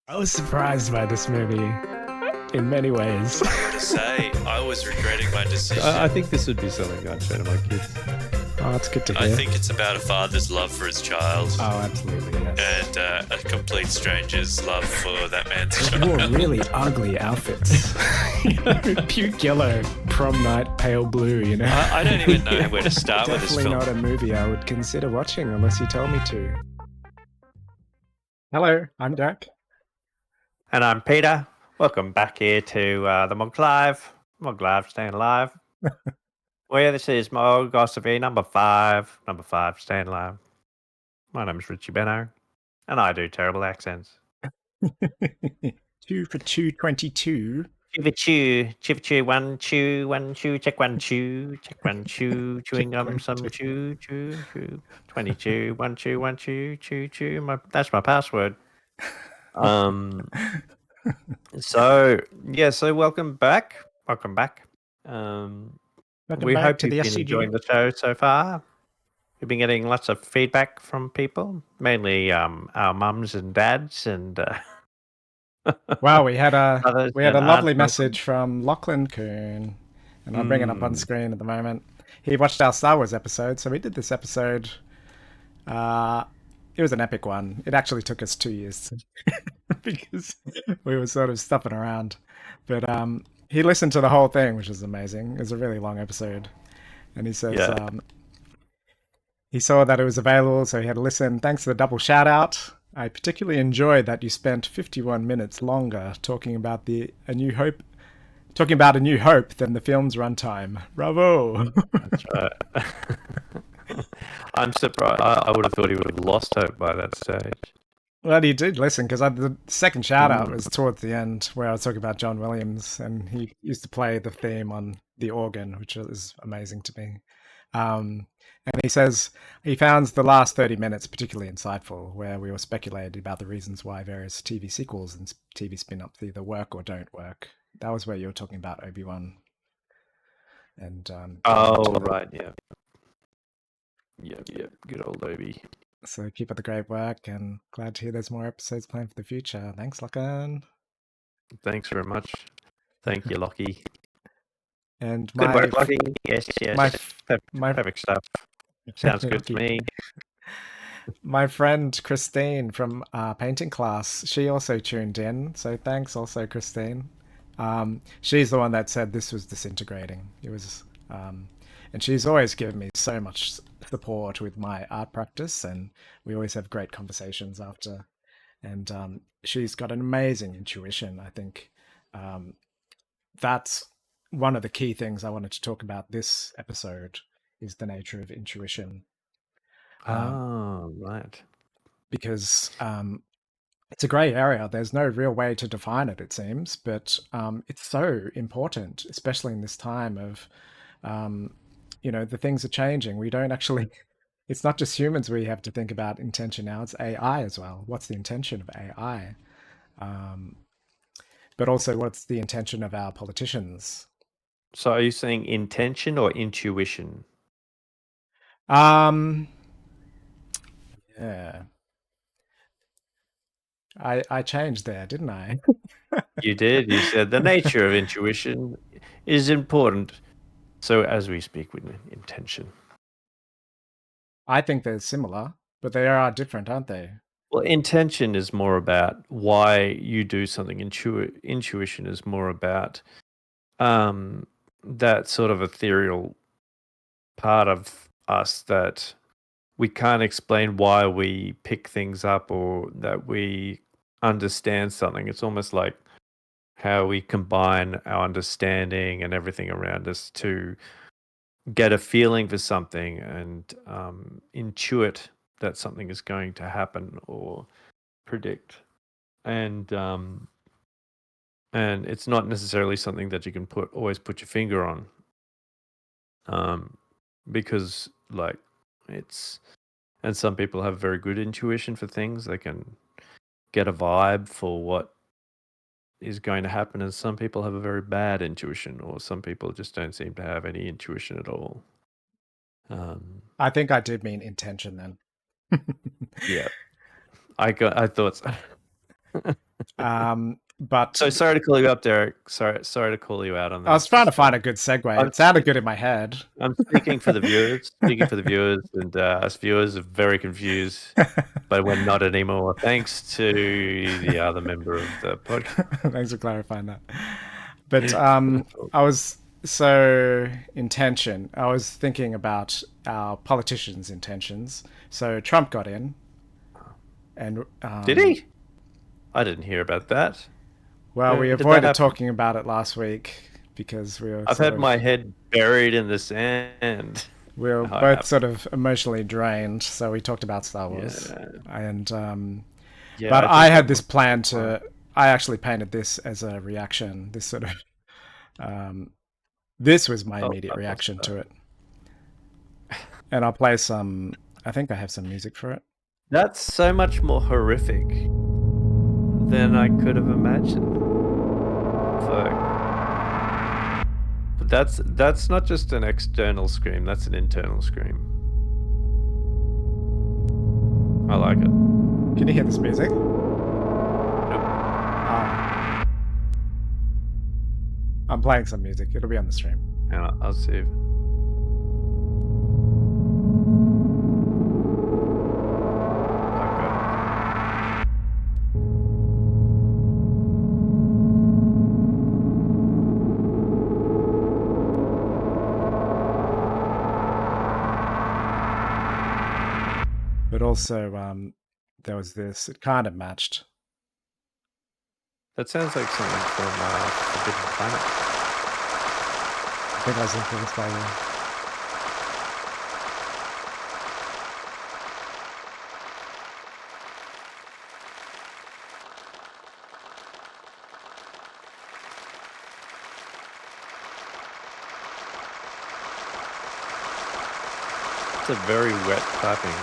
I was surprised by this movie in many ways. To say, I was regretting my decision. I think this would be something I'd show to my kids. Oh, that's good to hear. I think it's about a father's love for his child. Oh, absolutely, yes. And a complete stranger's love for that man's They wore child. really ugly outfits. Puke yellow, prom night, pale blue, you know. I don't even know where to start with this Definitely film. not a movie I would consider watching unless you tell me to. Hello, I'm Jack. And I'm Peter. Welcome back here to the Mog Live. Mog Live, staying alive. Well, this is Mogosophy number 5. Number 5, staying alive. My name is Richie Benno, and I do terrible accents. 2 for 222. Chew, 1 chew, check 1 chew, chewing gum, some chew. 22, 1 chew. That's my password. So welcome back. We back hope to you've the been SCG. enjoying the show so far. We've been getting lots of feedback from people, mainly our mums and dads, and Wow, we had a others we had and a lovely aunts. message from Lachlan Coon, and I'm bringing it up on screen at the moment. He watched our Star Wars episode, so we did this episode. It was an epic one. It actually took us 2 years because we were sort of stuffing around. But he listened to the whole thing, which is amazing. It was a really long episode, and he says he saw that it was available, so he had to listen. Thanks for the double shout out. I particularly enjoyed that you spent 51 minutes longer talking about A New Hope than the film's runtime. Bravo! That's right. I'm surprised. I would have thought he would have lost hope by that stage. Well, he did listen, because the second shout out was towards the end, where I was talking about John Williams, and he used to play the theme on the organ, which is amazing to me. And he says he found the last 30 minutes particularly insightful, where we were speculating about the reasons why various TV sequels and TV spin-offs either work or don't work. That was where you were talking about Obi-Wan. And right, yeah. Yep, good old Obi. So keep up the great work, and glad to hear there's more episodes planned for the future. Thanks, Lachlan. Thanks very much. Thank you, Lockie. And Good work, Lockie. Yes. my Perfect stuff. Sounds good to me. My friend Christine from painting class, she also tuned in. So thanks also, Christine. She's the one that said this was disintegrating. It was, and she's always given me so much support with my art practice, and we always have great conversations after. And she's got an amazing intuition. I think that's one of the key things I wanted to talk about this episode, is the nature of intuition. Right. Because it's a grey area. There's no real way to define it, it seems, but it's so important, especially in this time of, the things are changing. We don't actually, it's not just humans we have to think about intention now, it's AI as well. What's the intention of AI? But also, what's the intention of our politicians? So are you saying intention or intuition? Yeah. I changed there, didn't I? You did. You said the nature of intuition is important. So as we speak with intention. I think they're similar, but they are different, aren't they? Well, intention is more about why you do something. Intuition is more about that sort of ethereal part of us that we can't explain why we pick things up or that we understand something. It's almost like how we combine our understanding and everything around us to get a feeling for something and intuit that something is going to happen or predict. And it's not necessarily something that you can always put your finger on. Because and some people have very good intuition for things. They can get a vibe for what is going to happen, and some people have a very bad intuition, or some people just don't seem to have any intuition at all. I think I did mean intention then. Yeah, I thought so. But So sorry to call you up, Derek. Sorry to call you out on that. I was trying to find a good segue. It sounded good in my head. I'm speaking for the viewers. And us viewers are very confused, but we're not anymore. Thanks to the other member of the podcast. Thanks for clarifying that. But I was thinking about our politicians' intentions. So Trump got in, and did he? I didn't hear about that. Well, we avoided talking about it last week because we were. I've had my head buried in the sand. We were both sort of emotionally drained, so we talked about Star Wars, and but I had this plan to. I actually painted this as a reaction. This sort of, this was my immediate reaction to it, and I'll play some. I think I have some music for it. That's so much more horrific than I could have imagined. But that's not just an external scream, that's an internal scream. I like it. Can you hear this music? Nope. I'm playing some music. It'll be on the stream. Yeah, I'll see. But also, there was this. It kind of matched. That sounds like something from Forbidden Planet. I think I was influenced by you. It's a very wet clapping.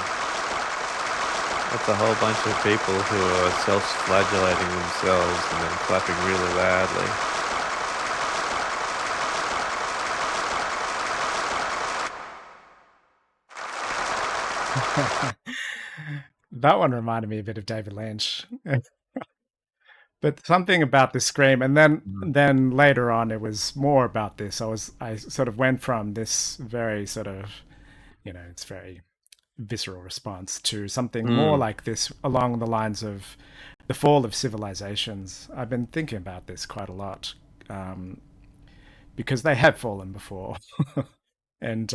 That's a whole bunch of people who are self-flagellating themselves and then clapping really loudly. That one reminded me a bit of David Lynch. But something about the scream, and then later on it was more about this. I sort of went from this very sort of, it's very visceral response to something more like this along the lines of the fall of civilizations. I've been thinking about this quite a lot because they have fallen before, and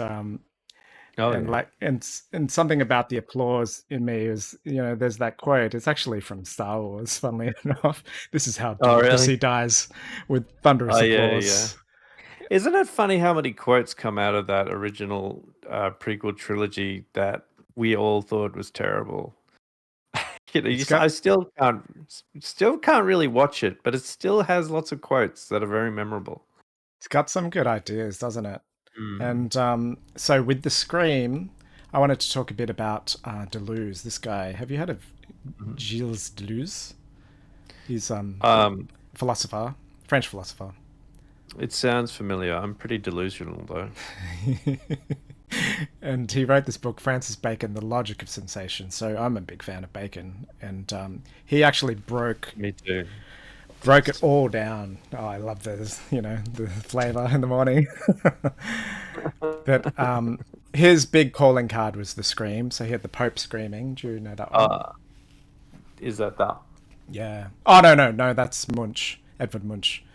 something about the applause in me is, there's that quote. It's actually from Star Wars, funnily enough. This is how democracy dies, with thunderous applause. Yeah. Isn't it funny how many quotes come out of that original prequel trilogy that we all thought was terrible? I still can't really watch it, but it still has lots of quotes that are very memorable. It's got some good ideas, doesn't it? And so with the scream, I wanted to talk a bit about Deleuze. This guy, have you heard of Gilles Deleuze? He's philosopher, French philosopher. It sounds familiar. I'm pretty delusional, though. And he wrote this book, Francis Bacon, The Logic of Sensation. So I'm a big fan of Bacon. And he actually broke... Me too. Broke it all down. Oh, I love this, the flavor in the morning. But his big calling card was the scream. So he had the Pope screaming. Do you know that one? Is that? Yeah. Oh, no. That's Munch. Edvard Munch.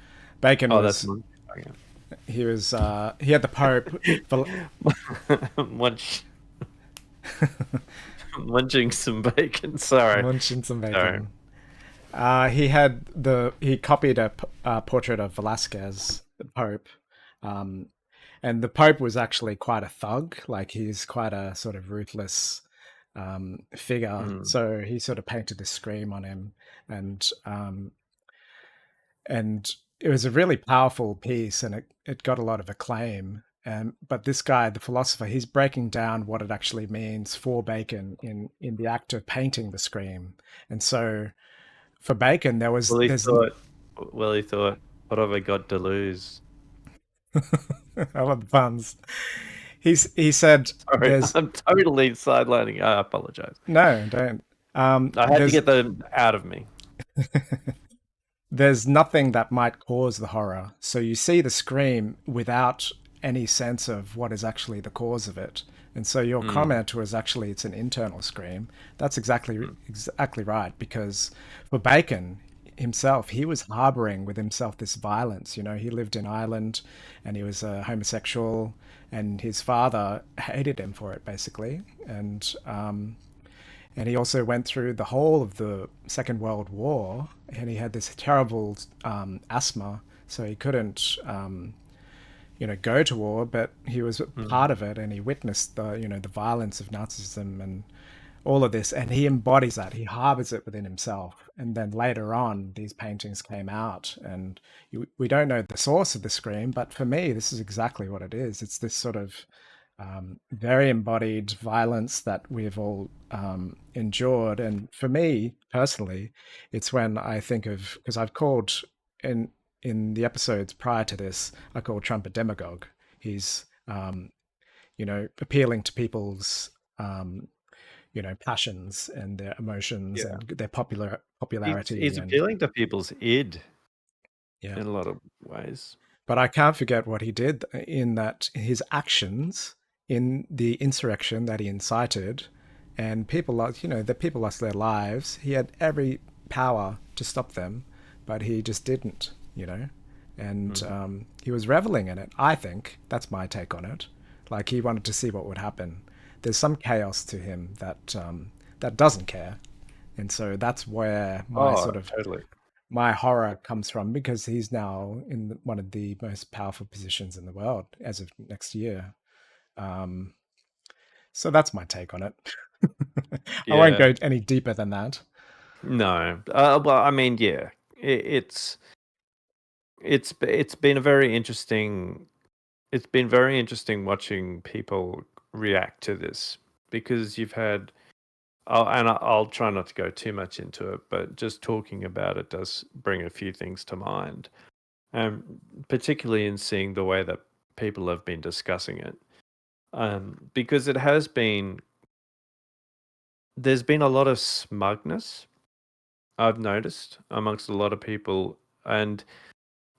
Bacon was... that's Munch. Okay. He was... he had the Pope... Munching some bacon. Sorry. Munching some bacon. Sorry. He copied a portrait of Velasquez, the Pope, and the Pope was actually quite a thug. Like, he's quite a sort of ruthless figure. So he sort of painted this scream on him, and it was a really powerful piece, and it got a lot of acclaim. But this guy, the philosopher, he's breaking down what it actually means for Bacon in the act of painting the scream, and so. For Bacon, there was... He thought, what have I got to lose? I love the puns. He said... Sorry, I'm totally sidelining. I apologize. No, don't. I had to get them out of me. there's nothing that might cause the horror. So you see the scream without any sense of what is actually the cause of it. And so your Mm, comment was actually it's an internal scream. That's exactly mm, exactly right because for Bacon himself, he was harboring with himself this violence. You know, he lived in Ireland and he was a homosexual, and his father hated him for it basically. And he also went through the whole of the Second World War, and he had this terrible asthma, so he couldn't, go to war. But he was mm. part of it, and he witnessed the violence of Nazism and all of this, and he embodies that. He harbors it within himself. And then later on, these paintings came out, and we don't know the source of the scream, but for me, this is exactly what it is. It's this sort of very embodied violence that we've all endured. And for me personally, it's when I think of, because I've called in the episodes prior to this, I called Trump a demagogue. He's appealing to people's passions and their emotions Yeah. and their He's popularity and appealing to people's id yeah. in a lot of ways. But I can't forget what he did in that his actions in the insurrection that he incited, and people lost, the people lost their lives. He had every power to stop them, but he just didn't. And Mm. he was reveling in it. I think that's my take on it. Like he wanted to see what would happen. There's some chaos to him that doesn't care, and so that's where my Oh, sort of totally. my horror comes from because he's now in one of the most powerful positions in the world as of next year. Um, so that's my take on it. I won't Yeah. go any deeper than that. No. Well, I mean, yeah. It's it's been a very interesting. It's been very interesting watching people react to this because you've had. I'll try not to go too much into it, but just talking about it does bring a few things to mind, particularly in seeing the way that people have been discussing it. Because it has been, there's been a lot of smugness I've noticed amongst a lot of people, and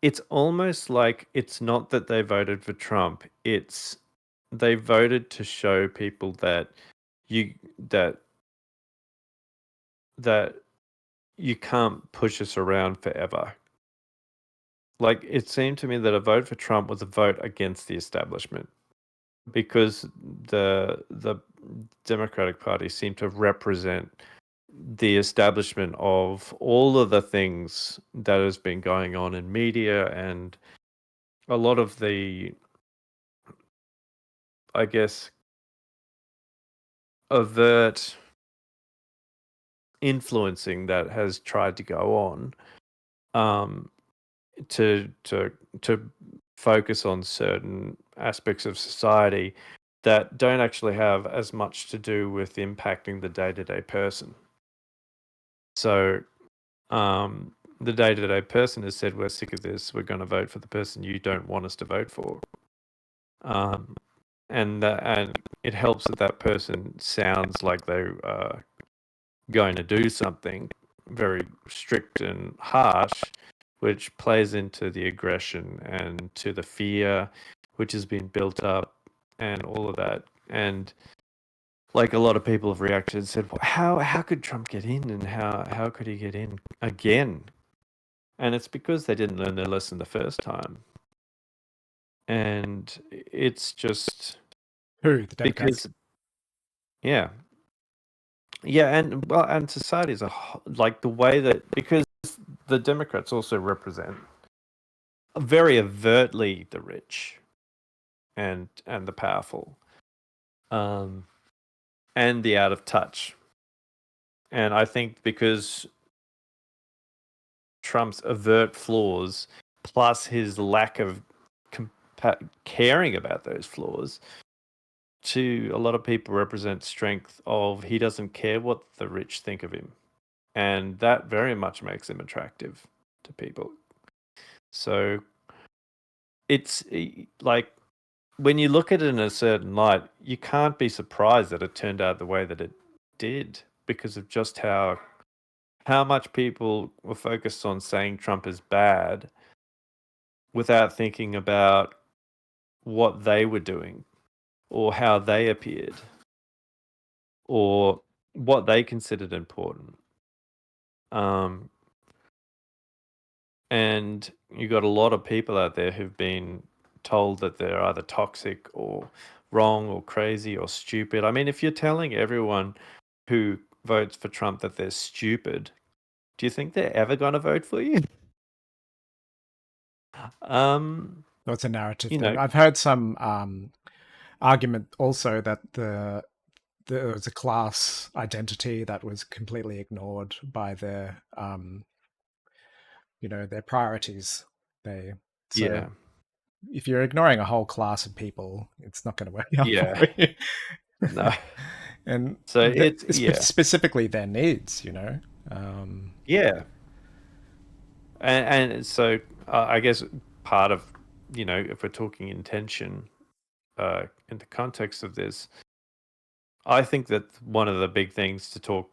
it's almost like it's not that they voted for Trump, it's they voted to show people that you that that you can't push us around forever. Like it seemed to me that a vote for Trump was a vote against the establishment because the Democratic Party seemed to represent the establishment of all of the things that has been going on in media and a lot of the, I guess, overt influencing that has tried to go on um, to focus on certain aspects of society that don't actually have as much to do with impacting the day-to-day person. So the day-to-day person has said, we're sick of this, we're going to vote for the person you don't want us to vote for. And it helps that that person sounds like they are going to do something very strict and harsh, which plays into the aggression and to the fear which has been built up and all of that. And like a lot of people have reacted and said, well, how could Trump get in and how could he get in again? And it's because they didn't learn their lesson the first time. And it's just Who? The Democrats? because, yeah. Yeah, and well, and society as a like the way that because the Democrats also represent very overtly the rich and the powerful, um, and the out of touch. And I think because Trump's overt flaws plus his lack of caring about those flaws to a lot of people represent strength of he doesn't care what the rich think of him, and that very much makes him attractive to people. So it's like when you look at it in a certain light, you can't be surprised that it turned out the way that it did because of just how much people were focused on saying Trump is bad without thinking about what they were doing or how they appeared or what they considered important. And you got a lot of people out there who've been told that they're either toxic or wrong or crazy or stupid. I mean, if you're telling everyone who votes for Trump that they're stupid, do you think they're ever going to vote for you? That's a narrative You thing. know, I've heard some argument also that there was a class identity that was completely ignored by their their priorities. So yeah, if you're ignoring a whole class of people, it's not going to work out yeah, for you. no. And So it's, yeah, specifically their needs, yeah. And so I guess part of, if we're talking intention in the context of this, I think that one of the big things to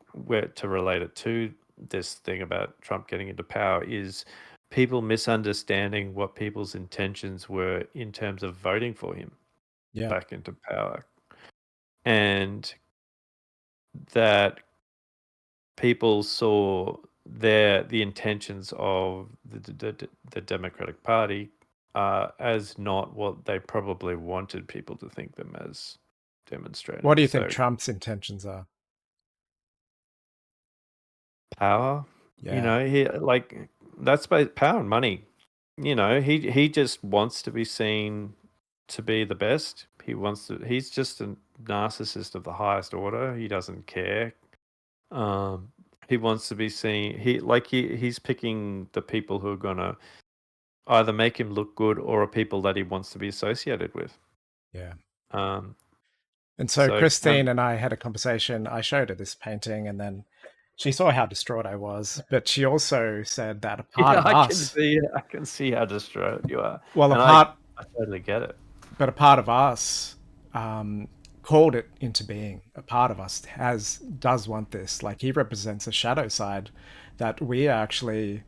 relate it to this thing about Trump getting into power is people misunderstanding what people's intentions were in terms of voting for him yeah, back into power. And that people saw the intentions of the Democratic Party as not what they probably wanted people to think them as demonstrating. what do you think So Trump's intentions are? power, Yeah, he like that's about power and money. He just wants to be seen to be the best. He's just a narcissist of the highest order. He doesn't care. Um, he wants to be seen. He's picking the people who are gonna either make him look good or are people that he wants to be associated with. yeah. Um, And so so Christine and I had a conversation. I showed her this painting, and then she saw how distraught I was. But she also said that a part yeah, of us, I can see how distraught you are, well, and I totally get it. a part of us called it into being. A part of us does want this. Like he represents a shadow side that we actually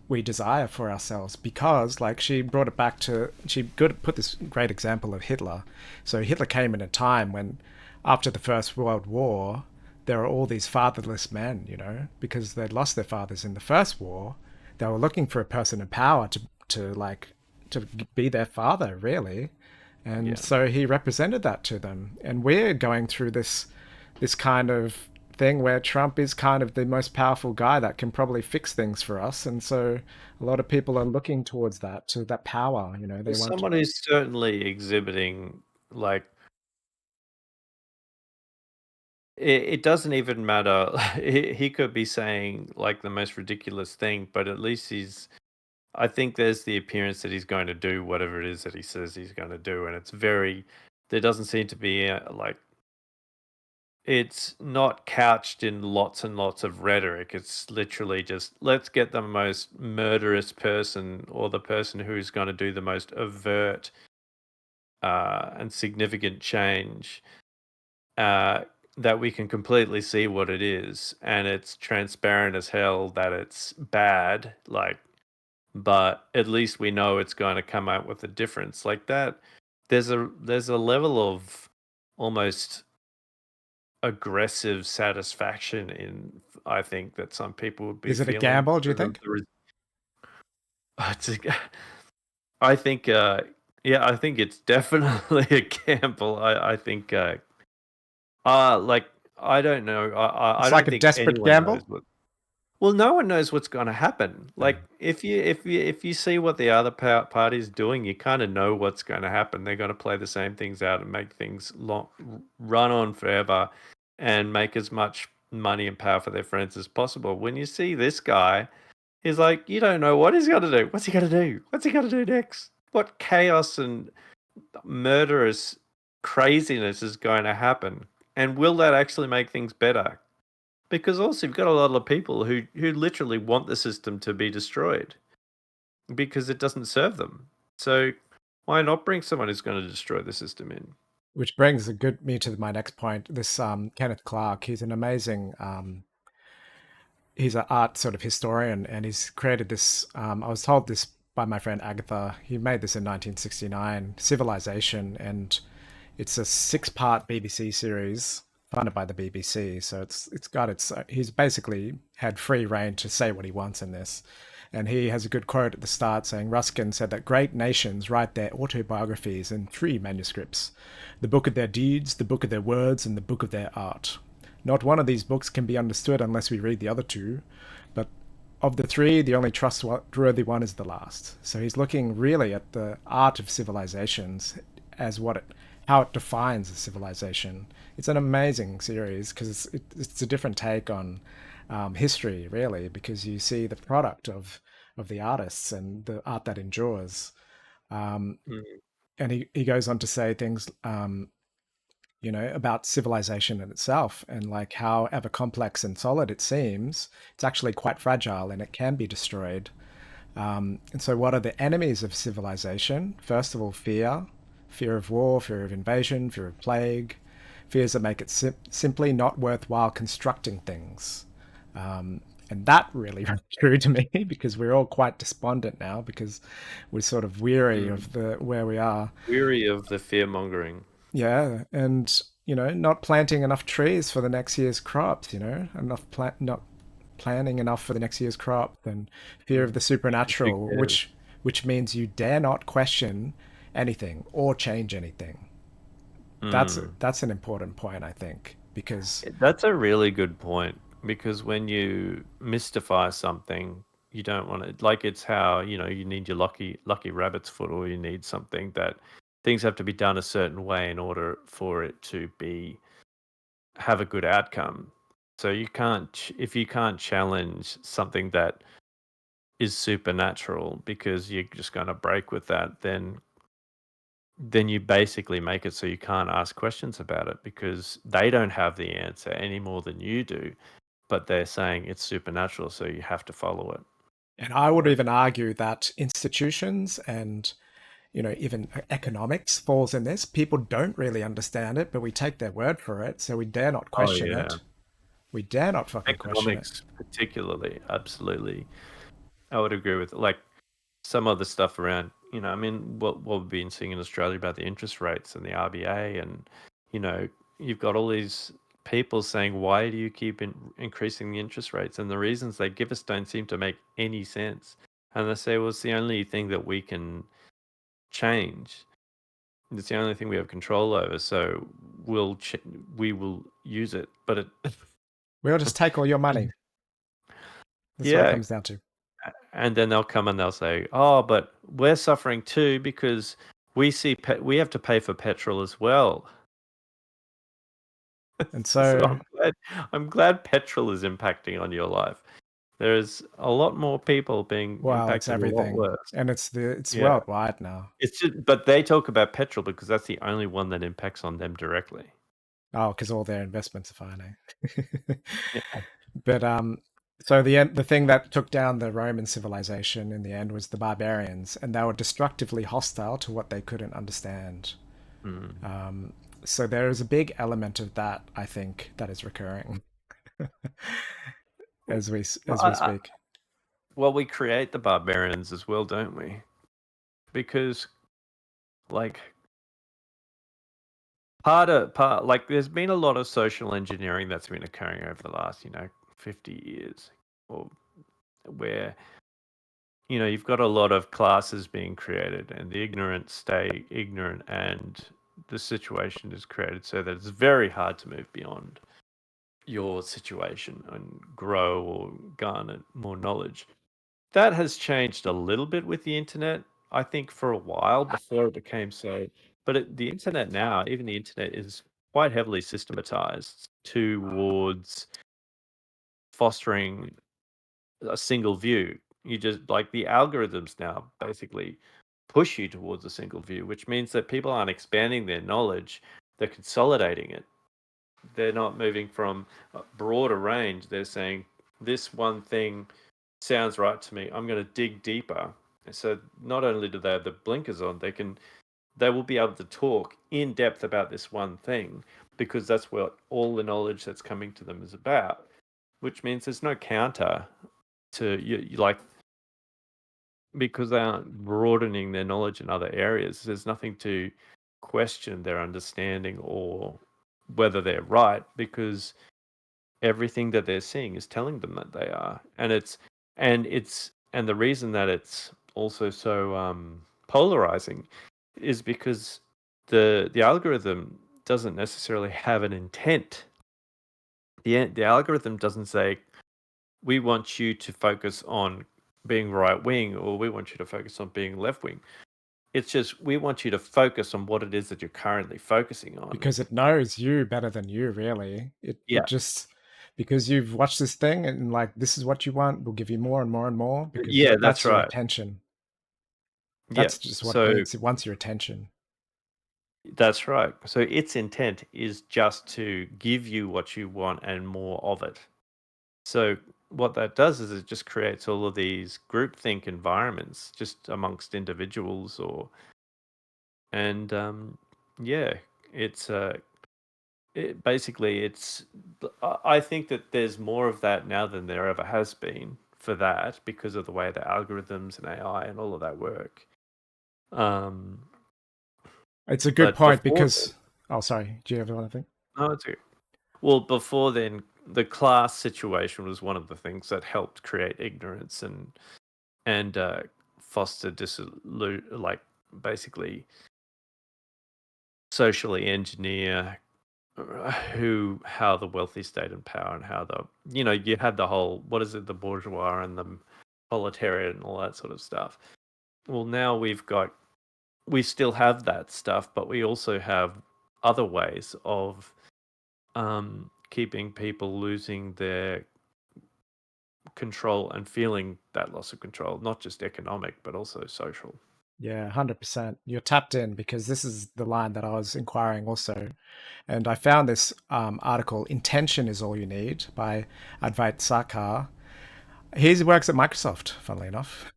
we desire for ourselves, because like she brought it back to, she put this great example of Hitler. So Hitler came in a time when, after the First World War, there are all these fatherless men, because they'd lost their fathers in the First War. They were looking for a person in power to be their father, really. And Yeah. so he represented that to them. And we're going through this kind of thing where Trump is kind of the most powerful guy that can probably fix things for us. And so a lot of people are looking towards that, to that power. They As want. someone who's certainly exhibiting, like, it doesn't even matter. He could be saying like the most ridiculous thing, but at least I think there's the appearance that he's going to do whatever it is that he says he's going to do, and there doesn't seem to be like, it's not couched in lots and lots of rhetoric. It's literally just, let's get the most murderous person or the person who's going to do the most overt and significant change that we can completely see what it is, and it's transparent as hell that it's bad. Like, but at least we know it's going to come out with a difference. Like that, there's a level of almost aggressive satisfaction in, I think, that some people would be Is it a feeling gamble, do you because of think? it's a, I think yeah, I think it's definitely a gamble. I think like, I don't know. I It's like don't a think desperate anyone knows gamble. what. Well, no one knows what's going to happen. Like, if you see what the other party's doing, you kind of know what's going to happen. They're going to play the same things out and make things run on forever, and make as much money and power for their friends as possible. When you see this guy, he's like, you don't know what he's going to do. What's he going to do? What's he going to do next? What chaos and murderous craziness is going to happen? And will that actually make things better? Because also you've got a lot of people who literally want the system to be destroyed because it doesn't serve them. So why not bring someone who's going to destroy the system in? Which brings me to my next point. This Kenneth Clark, he's an amazing. he's an art sort of historian, and he's created this. I was told this by my friend Agatha. He made this in 1969, Civilization, and it's a six-part BBC series funded by the BBC. So it's got its. He's basically had free reign to say what he wants in this. And he has a good quote at the start saying Ruskin said that great nations write their autobiographies in three manuscripts: the book of their deeds, the book of their words, and the book of their art. Not one of these books can be understood unless we read the other two, but of the three, the only trustworthy one is the last. So he's looking really at the art of civilizations as how it defines a civilization. It's an amazing series because it's a different take on history, really, because you see the product of the artists and the art that endures. Um, Mm. and he goes on to say things about civilization in itself and like however complex and solid it seems, it's actually quite fragile and it can be destroyed. And so, what are the enemies of civilization? First of all, fear of war, fear of invasion, fear of plague, fears that make it simply not worthwhile constructing things. And that really rang true to me because we're all quite despondent now because we're sort of weary Mm. of where we are. Weary of the fear mongering. Yeah, and not planting enough trees for the next year's crops. Not planning enough for the next year's crop, and fear of the Big supernatural, deal. which means you dare not question anything or change anything. Mm. That's an important point, I think, because That's a really good point because when you mystify something, you don't want to like it's how, you need your lucky rabbit's foot, or you need something that things have to be done a certain way in order for it to have a good outcome. So you can't if you can't challenge something that is supernatural because you're just going to break with that, then you basically make it so you can't ask questions about it because they don't have the answer any more than you do, but they're saying it's supernatural, so you have to follow it. and I would even argue that institutions and even economics falls in this. People don't really understand it, but we take their word for it, so we dare not Oh question yeah, it. We dare not fucking question it. economics particularly, absolutely. I would agree with like some of the stuff around. I mean, what we've been seeing in Australia about the interest rates and the RBA, and you know, you've got all these people saying, "Why do you keep increasing the interest rates?" And the reasons they give us don't seem to make any sense. And they say, "Well, it's the only thing that we can change. It's the only thing we have control over. So we will use it." But it, We'll just take all your money. That's what it yeah, comes down to. and then they'll come and they'll say, "Oh, but we're suffering too because we have to pay for petrol as well." And So so, I'm glad petrol is impacting on your life. There's a lot more people being well, it's impacted a lot everything, worse. and it's Yeah, worldwide now. it's just, but they talk about petrol because that's the only one that impacts on them directly. Oh, because all their investments are fine, eh? Yeah. But so the thing that took down the Roman civilization in the end was the barbarians, and they were destructively hostile to what they couldn't understand. Mm. So there is a big element of that, I think, that is recurring Well, as we speak. well, we create the barbarians as well, don't we? Because like part like there's been a lot of social engineering that's been occurring over the last 50 years, or where you've got a lot of classes being created and the ignorant stay ignorant, and the situation is created so that it's very hard to move beyond your situation and grow or garner more knowledge. That has changed a little bit with the internet. I think for a while before it became so, but the internet now, even the internet is quite heavily systematized towards fostering a single view. You just like the algorithms now basically push you towards a single view, which means that people aren't expanding their knowledge, they're consolidating it. They're not moving from a broader range. They're saying this one thing sounds right to me. I'm going to dig deeper. So not only do they have the blinkers on, they will be able to talk in depth about this one thing because that's what all the knowledge that's coming to them is about. which means there's no counter to you like, because they aren't broadening their knowledge in other areas. There's nothing to question their understanding or whether they're right, because everything that they're seeing is telling them that they are. And the reason that it's also so polarizing is because the algorithm doesn't necessarily have an intent. The algorithm doesn't say, we want you to focus on being right wing, or we want you to focus on being left wing. It's just, we want you to focus on what it is that you're currently focusing on. Because it knows you better than you, really. It just, because you've watched this thing and like, this is what you want, we'll give you more and more and more, because Yeah, that's that's your right. attention. Yeah. That's just what it needs. It wants your attention. That's right. So its intent is just to give you what you want and more of it. So what that does is it just creates all of these groupthink environments just amongst individuals, yeah, it's basically it's. I think that there's more of that now than there ever has been for that, because of the way the algorithms and AI and all of that work. It's a good But point before because. Oh, sorry. Do you have anything? No, it's okay. Well, before then, the class situation was one of the things that helped create ignorance and foster like basically socially engineer how the wealthy stayed in power, and how you had the whole, what is it, the bourgeois and the proletariat and all that sort of stuff. Well, now we still have that stuff, but we also have other ways of keeping people losing their control and feeling that loss of control, not just economic, but also social. Yeah, 100%. You're tapped in, because this is the line that I was inquiring also. And I found this article, Intention is All You Need, by Advait Sarkar. He works at Microsoft, funnily enough.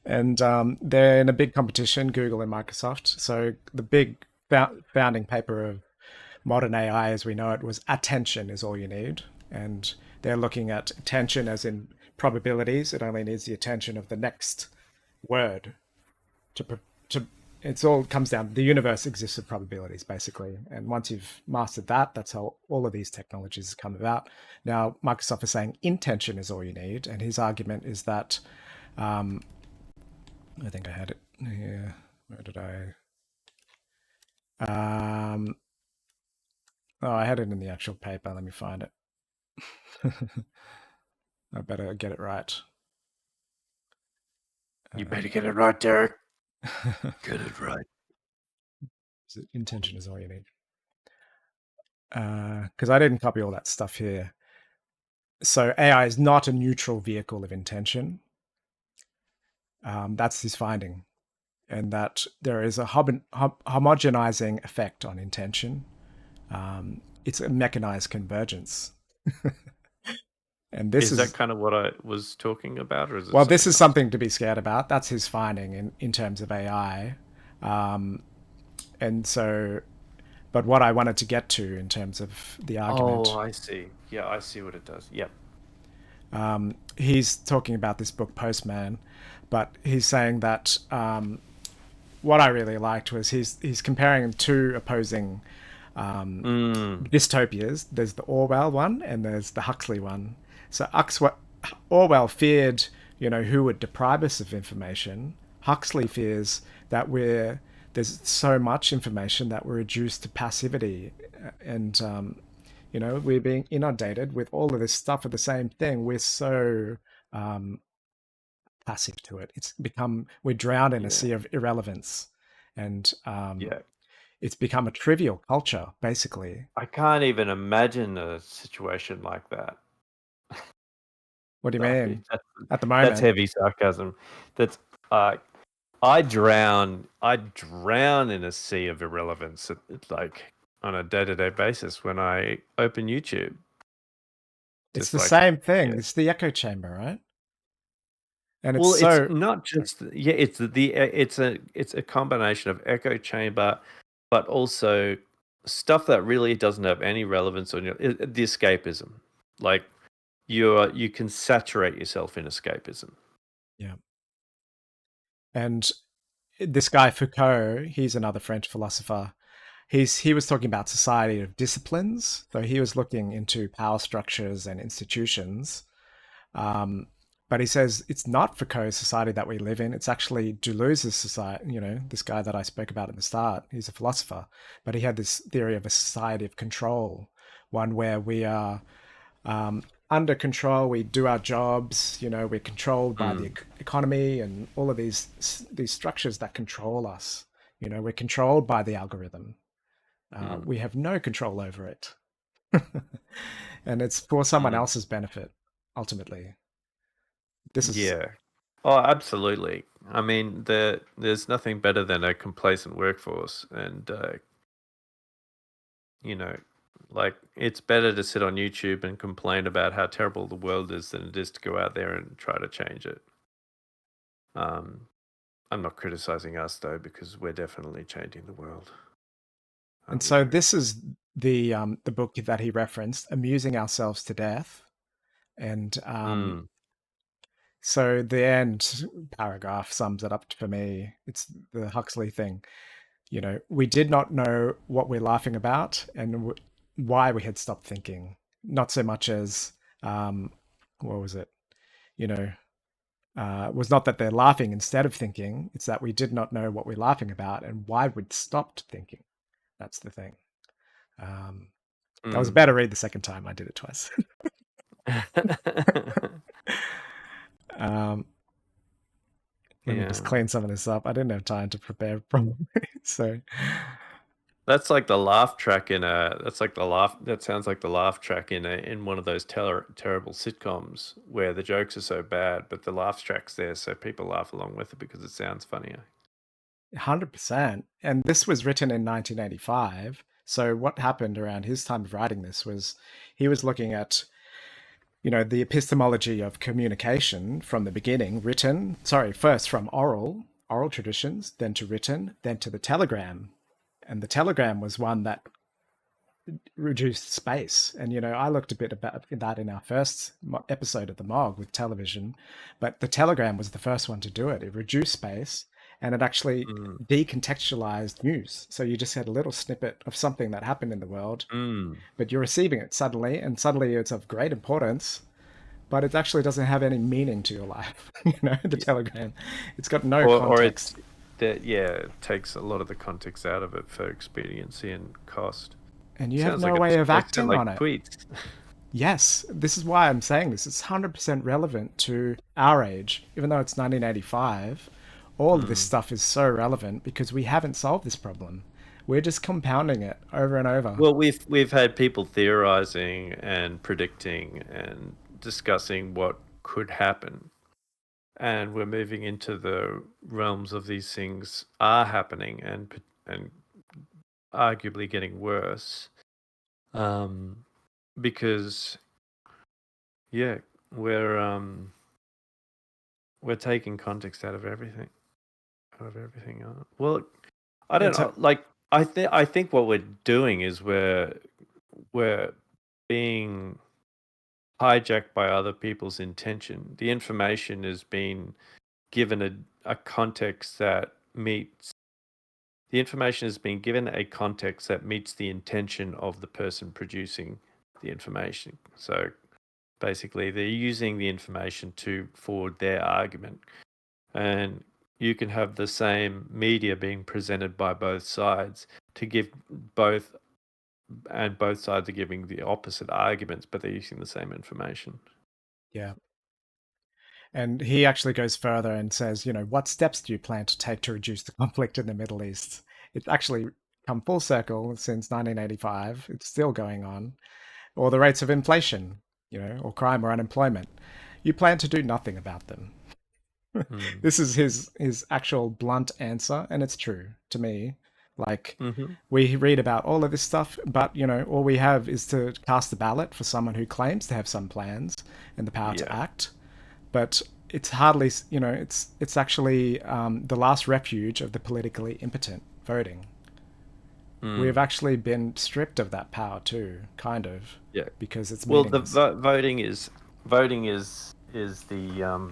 And they're in a big competition, Google and Microsoft. So the big founding paper of modern AI as we know it was Attention is All You Need. And they're looking at attention as in probabilities. It only needs the attention of the next word to it's all comes down, the universe exists of probabilities, basically. And once you've mastered that, that's how all of these technologies come about. Now Microsoft is saying intention is all you need, and his argument is that I think I had it here. Where did I had it in the actual paper. Let me find it. I better get it right. You better get it right, Derek. Get it right. Intention is all you need. Because I didn't copy all that stuff here. So AI is not a neutral vehicle of intention. That's his finding. And that there is a homogenizing effect on intention. It's a mechanized convergence. And this is that kind of what I was talking about, or is it? Well, this is something to be scared about. That's his finding in terms of AI. And so, but what I wanted to get to in terms of the argument. Oh, I see. Yeah, I see what it does. Yep. He's talking about this book, Postman, but he's saying that what I really liked was he's comparing two opposing dystopias. There's the Orwell one and there's the Huxley one. So Orwell feared, who would deprive us of information. Huxley fears that there's so much information that we're reduced to passivity, and we're being inundated with all of this stuff of the same thing. We're so passive to it. We're drowned in a sea of irrelevance, and it's become a trivial culture, basically. I can't even imagine a situation like that. What do you mean? At the moment, that's heavy sarcasm. That's I drown in a sea of irrelevance. It's like on a day-to-day basis when I open YouTube. It's the same thing. Yeah. It's the echo chamber, right? And it's not just it's a combination of echo chamber, but also stuff that really doesn't have any relevance on the escapism. Like you can saturate yourself in escapism. Yeah. And this guy Foucault, he's another French philosopher. He was talking about society of disciplines. So he was looking into power structures and institutions. But he says it's not Foucault's society that we live in. It's actually Deleuze's society. This guy that I spoke about at the start. He's a philosopher, but he had this theory of a society of control, one where we are under control. We do our jobs. We're controlled by the economy and all of these structures that control us. We're controlled by the algorithm. We have no control over it, and it's for someone else's benefit ultimately. This is Yeah. Oh, absolutely. I mean, there's nothing better than a complacent workforce, and like, it's better to sit on YouTube and complain about how terrible the world is than it is to go out there and try to change it. I'm not criticizing us though, because we're definitely changing the world. And so this is the book that he referenced, Amusing Ourselves to Death. And so the end paragraph sums it up for me. It's the Huxley thing. We did not know what we're laughing about and why we had stopped thinking. Not so much as, what was it? Was not that they're laughing instead of thinking. It's that we did not know what we're laughing about and why we'd stopped thinking. That's the thing. That was a better read the second time. I did it twice. Let me just clean some of this up. I didn't have time to prepare properly, so that's like the laugh track that sounds like the laugh track in one of those terrible sitcoms where the jokes are so bad, but the laugh track's there so people laugh along with it because it sounds funnier. 100%. And this was written in 1985. So what happened around his time of writing this was he was looking at the epistemology of communication from the beginning, first from oral traditions, then to written, then to the telegram. And the telegram was one that reduced space. And, I looked a bit about that in our first episode of the Mog with television, but the telegram was the first one to do it. It reduced space and it actually decontextualized news. So you just had a little snippet of something that happened in the world, but you're receiving it suddenly, and suddenly it's of great importance, but it actually doesn't have any meaning to your life. The telegram, it's got no context. It takes a lot of the context out of it for expediency and cost. And you have no way of acting on it. Tweets. Yes, this is why I'm saying this. It's 100% relevant to our age, even though it's 1985. All of this stuff is so relevant because we haven't solved this problem. We're just compounding it over and over. Well, we've had people theorizing and predicting and discussing what could happen, and we're moving into the realms of these things are happening and arguably getting worse, because we're taking context out of everything. Well, I don't know. Like, I think what we're doing is we're being hijacked by other people's intention. The information is being given a context that meets. The information is being given a context that meets the intention of the person producing the information. So basically, they're using the information to forward their argument, and you can have the same media being presented by both sides to give both, and both sides are giving the opposite arguments, but they're using the same information. Yeah. And he actually goes further and says, what steps do you plan to take to reduce the conflict in the Middle East? It's actually come full circle since 1985. It's still going on. Or the rates of inflation, or crime or unemployment. You plan to do nothing about them. This is his actual blunt answer, and it's true to me. Like, we read about all of this stuff, but all we have is to cast the ballot for someone who claims to have some plans and the power to act. But it's hardly, it's actually the last refuge of the politically impotent, voting. We've actually been stripped of that power too, kind of. Yeah. Because it's well, meaningless. the voting is voting is the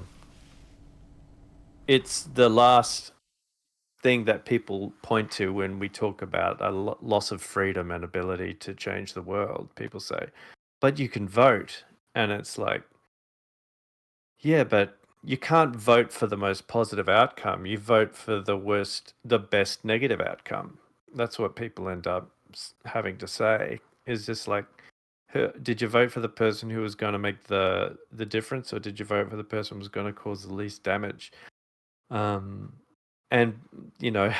it's the last thing that people point to when we talk about a loss of freedom and ability to change the world. People say, but you can vote. And it's like, yeah, but you can't vote for the most positive outcome. You vote for the best negative outcome. That's what people end up having to say. Is just like, did you vote for the person who was going to make the difference, or did you vote for the person who was going to cause the least damage? And you know,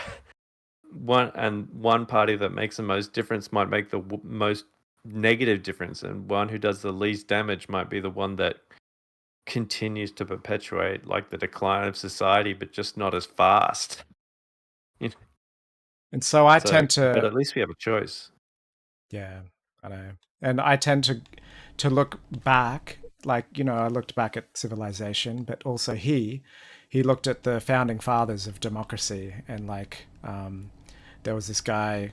one party that makes the most difference might make the most negative difference, and one who does the least damage might be the one that continues to perpetuate like the decline of society, but just not as fast. And so I tend but to, at least we have a choice. yeah, I know. And I tend to look back, like, I looked back at civilization, but also he looked at the founding fathers of democracy, and like there was this guy,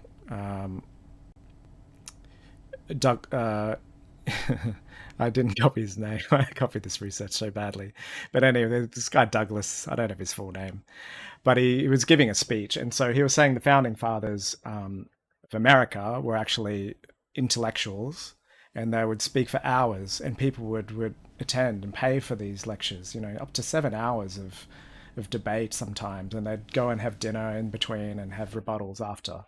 Doug. I didn't copy his name. I copied this research so badly. But anyway, this guy Douglas, I don't have his full name, but he was giving a speech. And so he was saying the founding fathers of America were actually intellectuals, and they would speak for hours, and people would attend and pay for these lectures, up to 7 hours of debate sometimes, and they'd go and have dinner in between and have rebuttals after.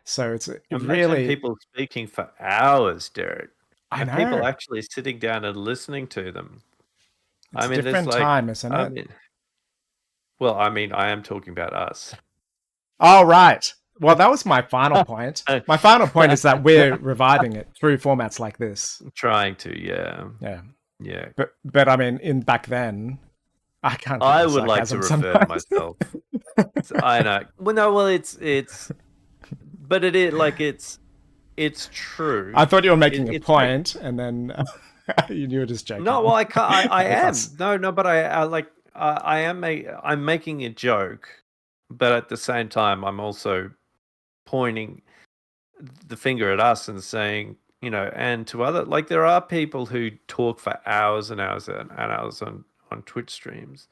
So it's Imagine really people speaking for hours, Derek. I And people know. actually sitting down and listening to them. It's a different time, isn't it? I am talking about us. Oh, right. Well, that was my final point. My final point is that we're reviving it through formats like this. Trying to, yeah. Yeah. But I mean, in back then, I can't. Keep I would like to refer to myself. I know. Well, it's, but it is like it's true. I thought you were making a point, and then you were just joking. No, well, I can't. I am. No, but I'm making a joke, but at the same time, I'm also pointing the finger at us and saying, and to other, like, there are people who talk for hours and hours and hours on Twitch streams,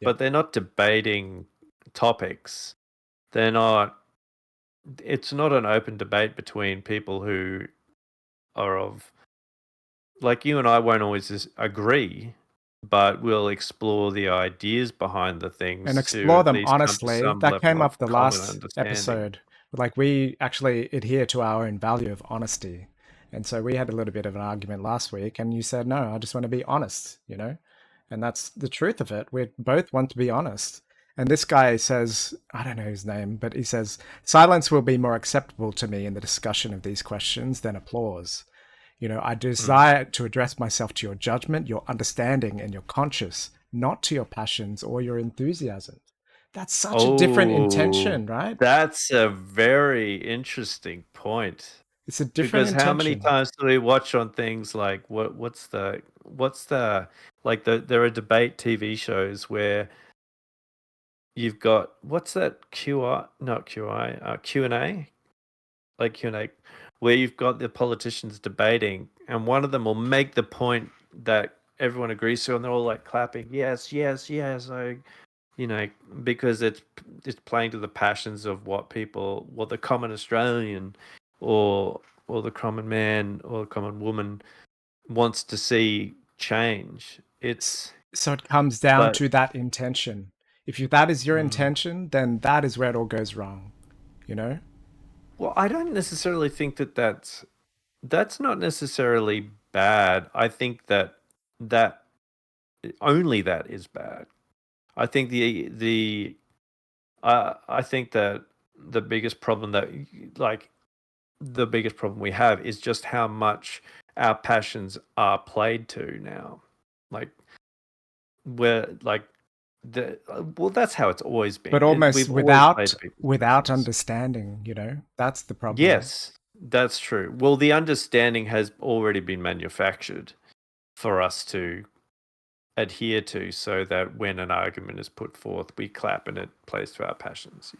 but they're not debating topics. They're not. It's not an open debate between people who are of, like, you and I won't always agree, but we'll explore the ideas behind the things and explore them honestly. That came up the last episode. Like, we actually adhere to our own value of honesty. And so we had a little bit of an argument last week, and you said, no, I just want to be honest, And that's the truth of it. We both want to be honest. And this guy says, I don't know his name, but he says, silence will be more acceptable to me in the discussion of these questions than applause. I desire to address myself to your judgment, your understanding, and your conscience, not to your passions or your enthusiasm. That's such a different intention, right? That's a very interesting point. It's a different intention. How many times do we watch on things like what's the like there are debate TV shows where you've got, what's that, Q&A, like Q&A, where you've got the politicians debating, and one of them will make the point that everyone agrees to, and they're all like clapping, yes, because it's playing to the passions of what the common Australian or the common man or the common woman wants to see change. So it comes down to that intention. If that is your intention, then that is where it all goes wrong, Well, I don't necessarily think that's not necessarily bad. I think that only that is bad. I think I think that the biggest problem we have is just how much our passions are played to now. Like, that's how it's always been. But almost without understanding, that's the problem. Yes, that's true. Well, the understanding has already been manufactured for us to adhere to, so that when an argument is put forth, we clap and it plays to our passions.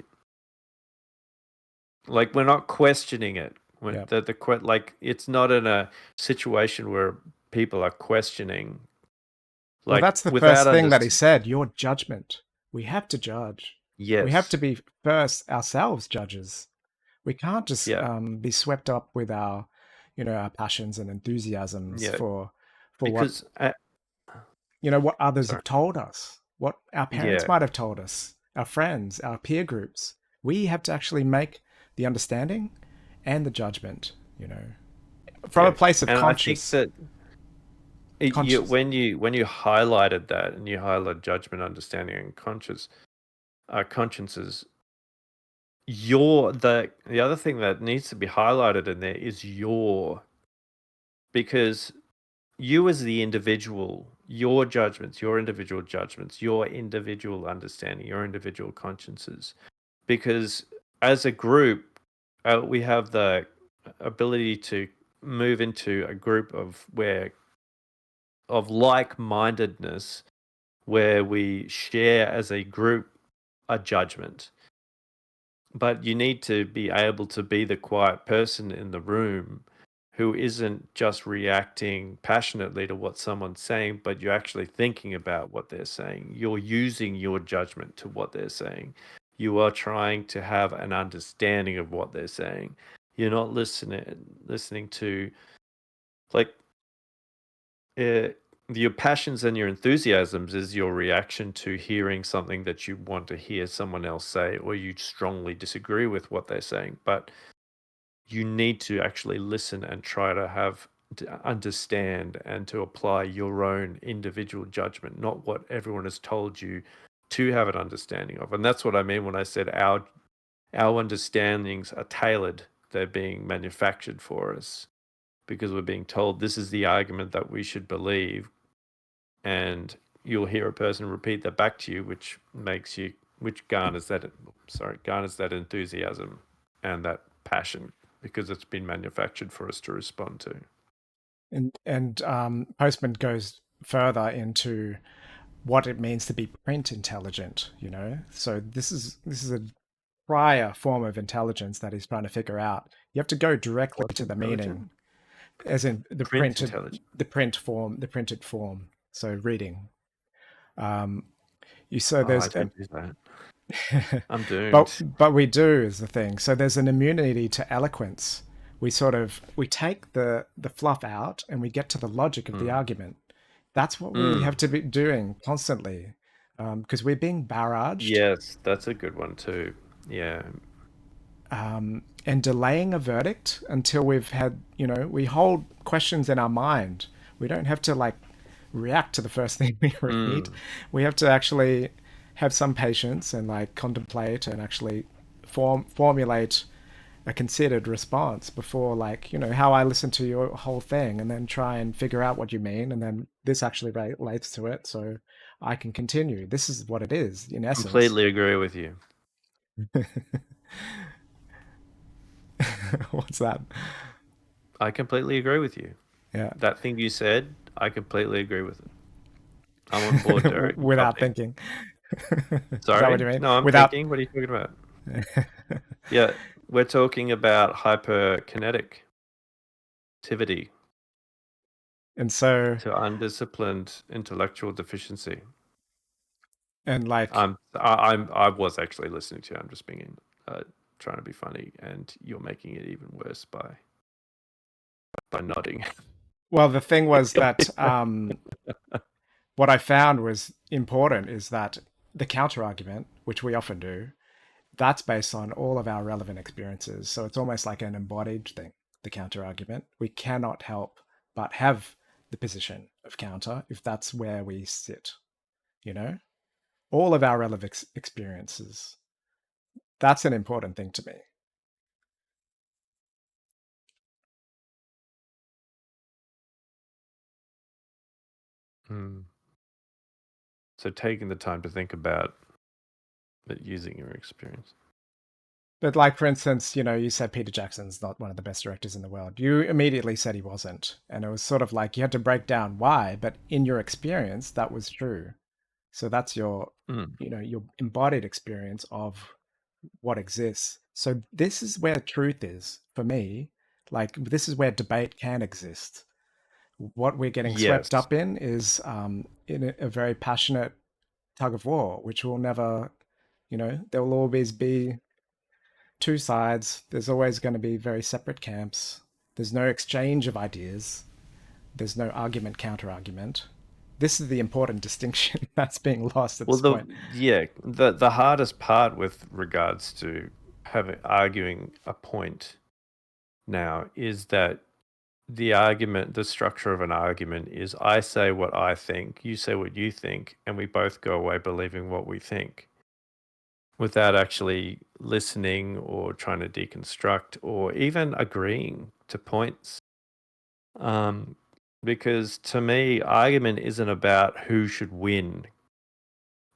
Like, we're not questioning it. Like, it's not in a situation where people are questioning Well, Like that's the without first thing that he understanding. said, your judgment. We have to judge. We have Yes. to be first ourselves judges. We can't just Yeah. be swept up with our, our passions and enthusiasms Yeah. for what, Because what others sorry. have told us, what our parents Yeah. might have told us, our friends, our peer groups. We have to actually make the understanding and the judgment, from a Yeah. place of And I think that conscious. when you highlighted that and you highlight judgment, understanding, and consciences, the other thing that needs to be highlighted in there is because you as the individual, your judgments, your individual judgments, your individual understanding, your individual consciences. Because as a group, we have the ability to move into a group of like-mindedness where we share as a group a judgment. But you need to be able to be the quiet person in the room who isn't just reacting passionately to what someone's saying, but you're actually thinking about what they're saying. You're using your judgment to what they're saying. You are trying to have an understanding of what they're saying. You're not listening to like uh, your passions and your enthusiasms is your reaction to hearing something that you want to hear someone else say, or you strongly disagree with what they're saying. But you need to actually listen and try to understand and to apply your own individual judgment, not what everyone has told you to have an understanding of. And that's what I mean when I said our understandings are tailored. They're being manufactured for us because we're being told this is the argument that we should believe, and you'll hear a person repeat that back to you, which garners that enthusiasm and that passion because it's been manufactured for us to respond to. And Postman goes further into what it means to be print intelligent. So this is a prior form of intelligence that he's trying to figure out. You have to go directly What's to the intelligent? meaning, as in Print intelligent. the printed form. So reading. So Oh, I there's don't do that. I'm but doomed. we do is the thing. So there's an immunity to eloquence. We take the fluff out and we get to the logic of the Mm. argument. That's what we have Mm. to be doing constantly, because we're being barraged, Yes, that's a good one too. Yeah. and delaying a verdict until we've had, we hold questions in our mind. We don't have to like react to the first thing we read. Mm. We have to actually have some patience and like contemplate and actually formulate a considered response before, like, how I listen to your whole thing and then try and figure out what you mean, and then this actually relates to it, so I can continue. This is what it is in essence. Completely agree with you. What's that? I completely agree with you. Yeah. That thing you said, I completely agree with it. I'm on board, Derek. You got Without me. thinking. Is that what Sorry? you mean? No, I'm Without. thinking. What are you talking about? Yeah, we're talking about hyperkinetic activity And so, to undisciplined intellectual deficiency. and like, I was actually listening to you. I'm just being trying to be funny, and you're making it even worse by nodding. well, the thing was that what I found was important is that the counter argument, which we often do, that's based on all of our relevant experiences. So it's almost like an embodied thing, the counter argument. We cannot help but have the position of counter if that's where we sit, you know? All of our relevant experiences. That's an important thing to me. Hmm. So taking the time to think about it using your experience. But like, for instance, you said Peter Jackson's not one of the best directors in the world. You immediately said he wasn't. And it was sort of like you had to break down why, but in your experience, that was true. So that's your, Mm. your embodied experience of what exists. So this is where truth is for me. Like, this is where debate can exist. What we're getting swept Yes. up in is in a very passionate tug of war, which will never, there will always be two sides. There's always going to be very separate camps. There's no exchange of ideas. There's no argument, counter argument. This is the important distinction that's being lost at this point. The hardest part with regards to arguing a point now is that the structure of an argument is I say what I think, you say what you think, and we both go away believing what we think without actually listening or trying to deconstruct or even agreeing to points. Because to me, argument isn't about who should win.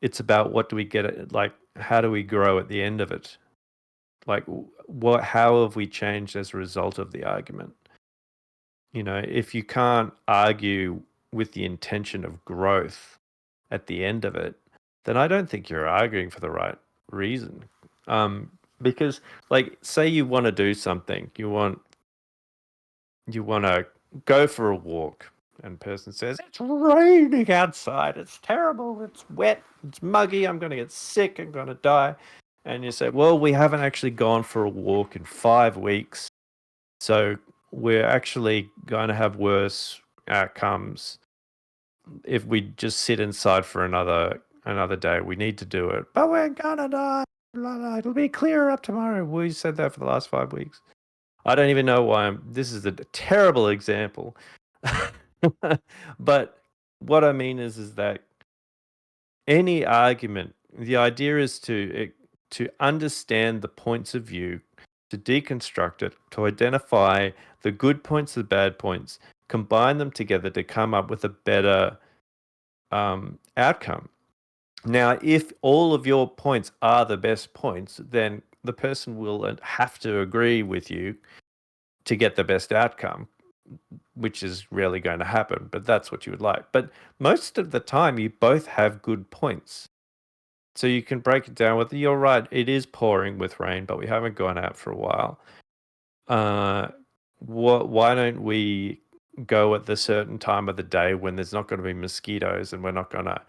It's about what do we get, like, how do we grow at the end of it? Like, how have we changed as a result of the argument? If you can't argue with the intention of growth at the end of it, then I don't think you're arguing for the right reason. Because, like, say you want to do something, you want to go for a walk, and person says, it's raining outside, it's terrible, it's wet, it's muggy, I'm going to get sick, I'm going to die. And you say, well, we haven't actually gone for a walk in 5 weeks, so we're actually going to have worse outcomes if we just sit inside for another day. We need to do it, but we're gonna die. It'll be clearer up tomorrow. We said that for the last 5 weeks. I don't even know why this is a terrible example. But what I mean is that any argument, the idea is to understand the points of view, to deconstruct it, to identify the good points, the bad points, combine them together to come up with a better outcome. Now, if all of your points are the best points, then the person will have to agree with you to get the best outcome, which is rarely going to happen, but that's what you would like. But most of the time, you both have good points. So you can break it down with, you're right, it is pouring with rain, but we haven't gone out for a while. Why don't we go at the certain time of the day when there's not going to be mosquitoes and we're not going to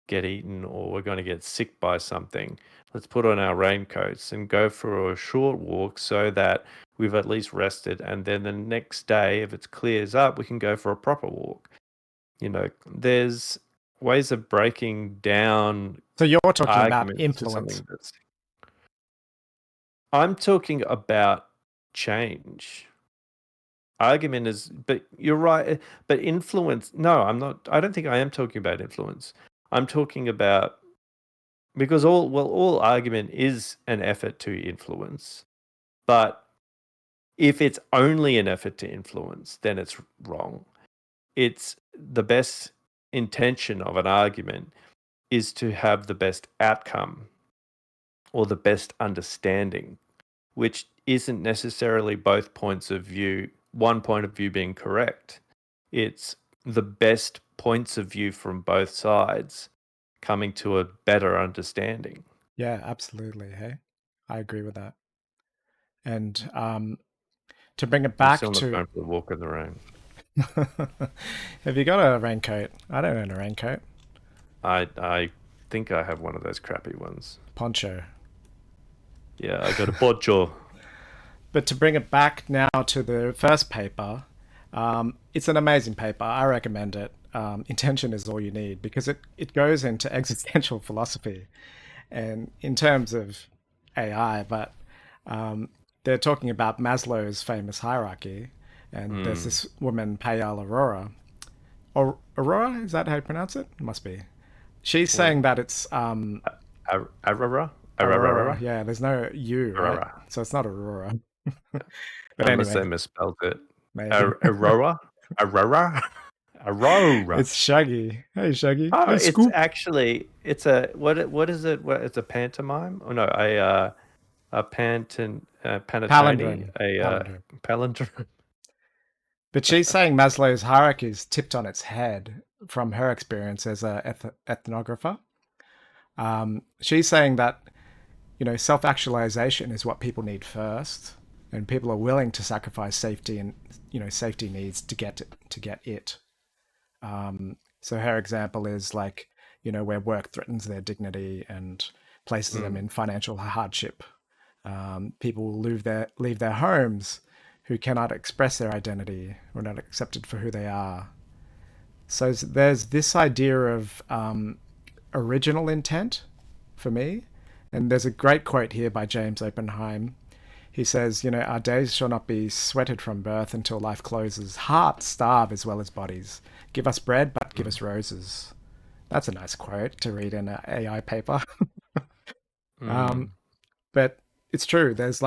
get eaten or we're going to get sick by something? Let's put on our raincoats and go for a short walk so that we've at least rested. And then the next day, if it clears up, we can go for a proper walk. There's ways of breaking down. So you're talking about influence. I'm talking about change. Argument is, but you're right. But influence, no, I'm not. I don't think I am talking about influence. I'm talking about, because all argument is an effort to influence. But if it's only an effort to influence, then it's wrong. It's the best intention of an argument is to have the best outcome or the best understanding, which isn't necessarily both points of view, one point of view being correct. It's the best points of view from both sides coming to a better understanding. Yeah, absolutely. Hey, I agree with that. And to bring it back I'm still to going for a walk in the rain. Have you got a raincoat? I don't own a raincoat. I think I have one of those crappy ones. Poncho. Yeah, I got a poncho. But to bring it back now to the first paper, it's an amazing paper. I recommend it. Intention is all you need, because it goes into existential philosophy and in terms of AI, but they're talking about Maslow's famous hierarchy, and there's this woman, Payal Aurora. Aurora, is that how you pronounce it? It must be. She's saying that it's Aurora? Aurora. Yeah, there's no U, right? So it's not Aurora. But Unless anyway, they misspelled it. maybe. Aurora? Aurora? Aurora. It's Shaggy. Hey, Shaggy. Oh, Hey, it's Scoop. actually, it's a, what is it? It's a pantomime? Oh, no, a panettone. Palindrome. A palindrome. But she's saying Maslow's hierarchy is tipped on its head from her experience as an ethnographer. She's saying that, self-actualization is what people need first, and people are willing to sacrifice safety and safety needs to get it. So her example is like, where work threatens their dignity and places them in financial hardship. People will leave their homes who cannot express their identity or not accepted for who they are. So there's this idea of original intent for me. And there's a great quote here by James Oppenheim. He says, our days shall not be sweated from birth until life closes. Hearts starve as well as bodies. Give us bread, but give us roses. That's a nice quote to read in an AI paper. But it's true. There's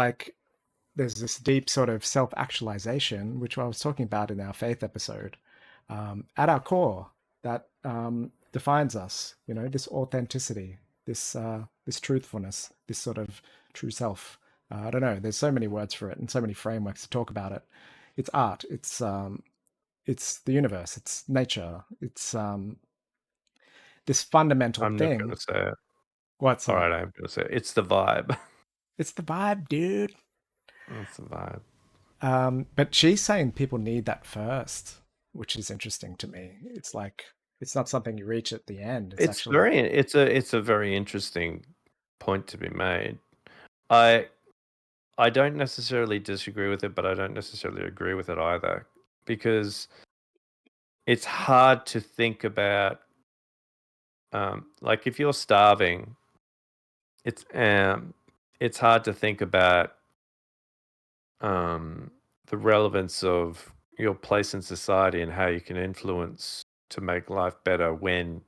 this deep sort of self-actualization, which I was talking about in our faith episode, at our core that defines us. This authenticity, this truthfulness, this sort of true self. I don't know. There's so many words for it and so many frameworks to talk about it. It's art. It's the universe. It's nature. It's this fundamental I'm not going thing. to say it. What's All that? right, I'm going to say it. It's the vibe. It's the vibe, dude. It's the vibe. But she's saying people need that first, which is interesting to me. It's like it's not something you reach at the end. It's actually It's a very interesting point to be made. I don't necessarily disagree with it, but I don't necessarily agree with it either, because it's hard to think about. Like if you're starving, it's hard to think about the relevance of your place in society and how you can influence to make life better when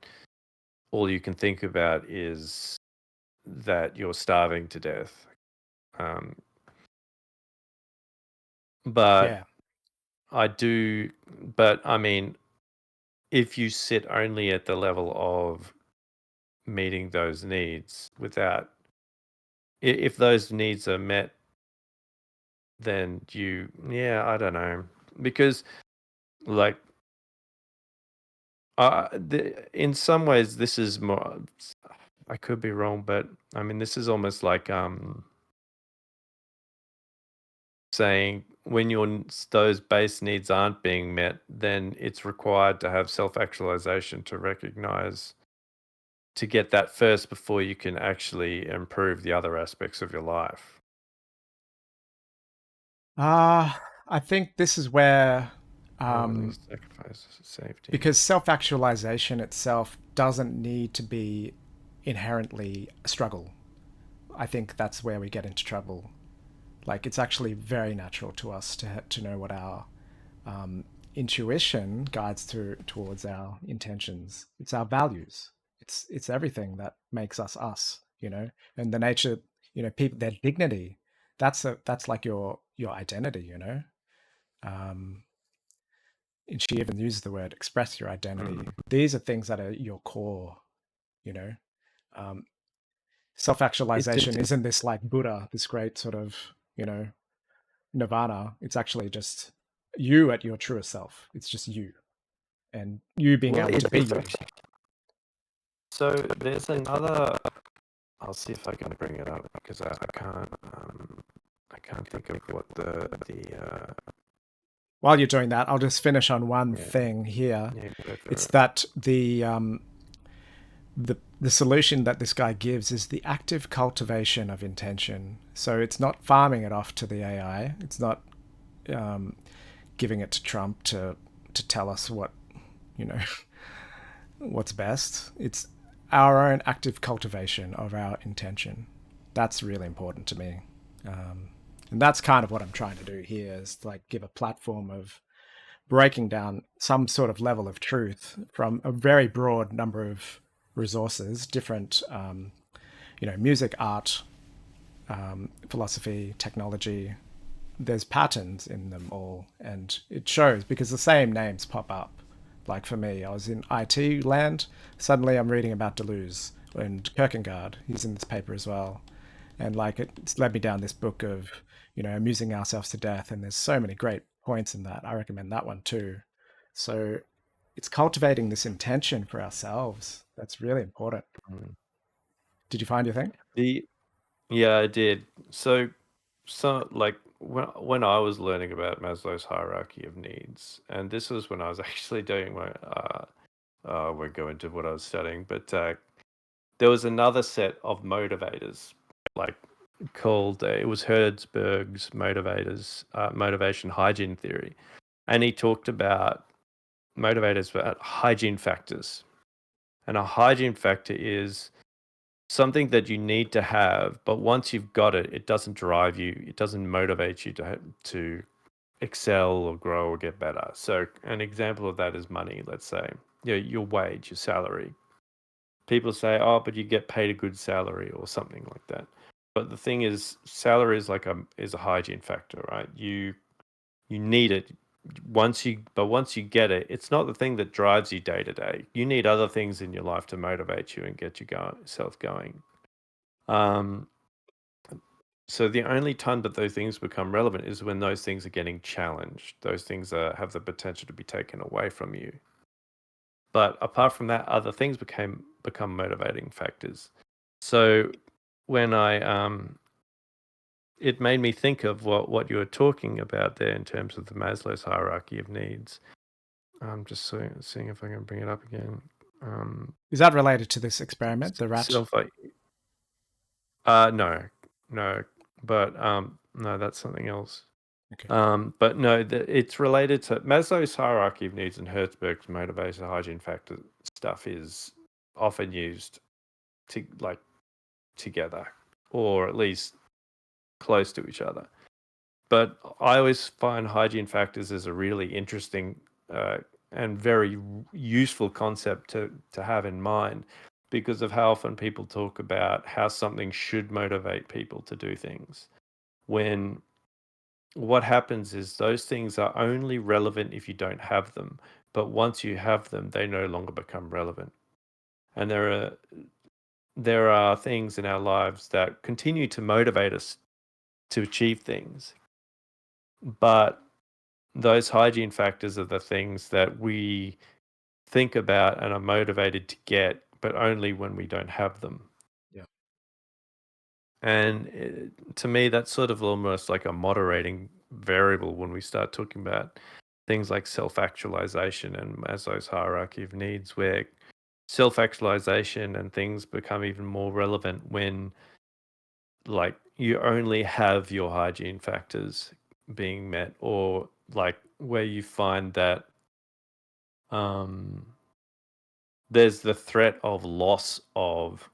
all you can think about is that you're starving to death. But yeah. I mean, if you sit only at the level of meeting those needs without, if those needs are met, then I don't know, because like, in some ways this is more, I could be wrong, but I mean, this is almost like saying when those base needs aren't being met, then it's required to have self-actualization to recognize, to get that first before you can actually improve the other aspects of your life. I think this is where Sacrifice safety. because self-actualization itself doesn't need to be inherently a struggle. I think that's where we get into trouble. Like it's actually very natural to us to know what our intuition guides towards our intentions. It's our values. It's everything that makes us us. And the nature. People, their dignity. That's like your identity. And she even uses the word express your identity. These are things that are your core. You know, um, self-actualization isn't this like Buddha, this great sort of nirvana. It's actually just you at your truest self. It's just you, and you being able to be you. So there's another. I'll see if I can bring it up because I can't. I can't think of what the. While you're doing that, I'll just finish on one thing here. It's that the solution that this guy gives is the active cultivation of intention. So it's not farming it off to the AI. It's not giving it to Trump to tell us what what's best. It's our own active cultivation of our intention. That's really important to me. And that's kind of what I'm trying to do here, is like give a platform of breaking down some sort of level of truth from a very broad number of resources, different, music, art, philosophy, technology. There's patterns in them all, and it shows because the same names pop up. Like for me, I was in IT land. Suddenly I'm reading about Deleuze and Kierkegaard. He's in this paper as well. And like it's led me down this book of, amusing ourselves to death. And there's so many great points in that. I recommend that one too. So it's cultivating this intention for ourselves. That's really important. Did you find your thing? Yeah, I did. So like when I was learning about Maslow's hierarchy of needs, and this was when I was actually doing my I won't go into what I was studying, but there was another set of motivators, like called it was Hertzberg's motivation hygiene theory, and he talked about motivators about hygiene factors, and a hygiene factor is something that you need to have, but once you've got it, it doesn't drive you, it doesn't motivate you to excel or grow or get better. So an example of that is money. Let's say your wage, your salary. People say, "Oh, but you get paid a good salary" or something like that. But the thing is, salary is like is a hygiene factor, right? You need it once you get it, it's not the thing that drives you day to day. You need other things in your life to motivate you and get yourself going. So the only time that those things become relevant is when those things are getting challenged. Those things have the potential to be taken away from you. But apart from that, other things become motivating factors. So when it made me think of what you were talking about there in terms of the Maslow's hierarchy of needs. I'm just seeing if I can bring it up again. Is that related to this experiment, the rat? No, but no, that's something else. Okay. But no, it's related to Maslow's hierarchy of needs and Hertzberg's motivation hygiene factor stuff is often used together, or at least close to each other. But I always find hygiene factors as a really interesting and very useful concept to have in mind, because of how often people talk about how something should motivate people to do things, when what happens is those things are only relevant if you don't have them, but once you have them, they no longer become relevant. And there are things in our lives that continue to motivate us to achieve things, but those hygiene factors are the things that we think about and are motivated to get, but only when we don't have them. Yeah. And to me, that's sort of almost like a moderating variable when we start talking about things like self-actualization and Maslow's hierarchy of needs, where self-actualization and things become even more relevant when, like, you only have your hygiene factors being met, or like where you find that there's the threat of loss of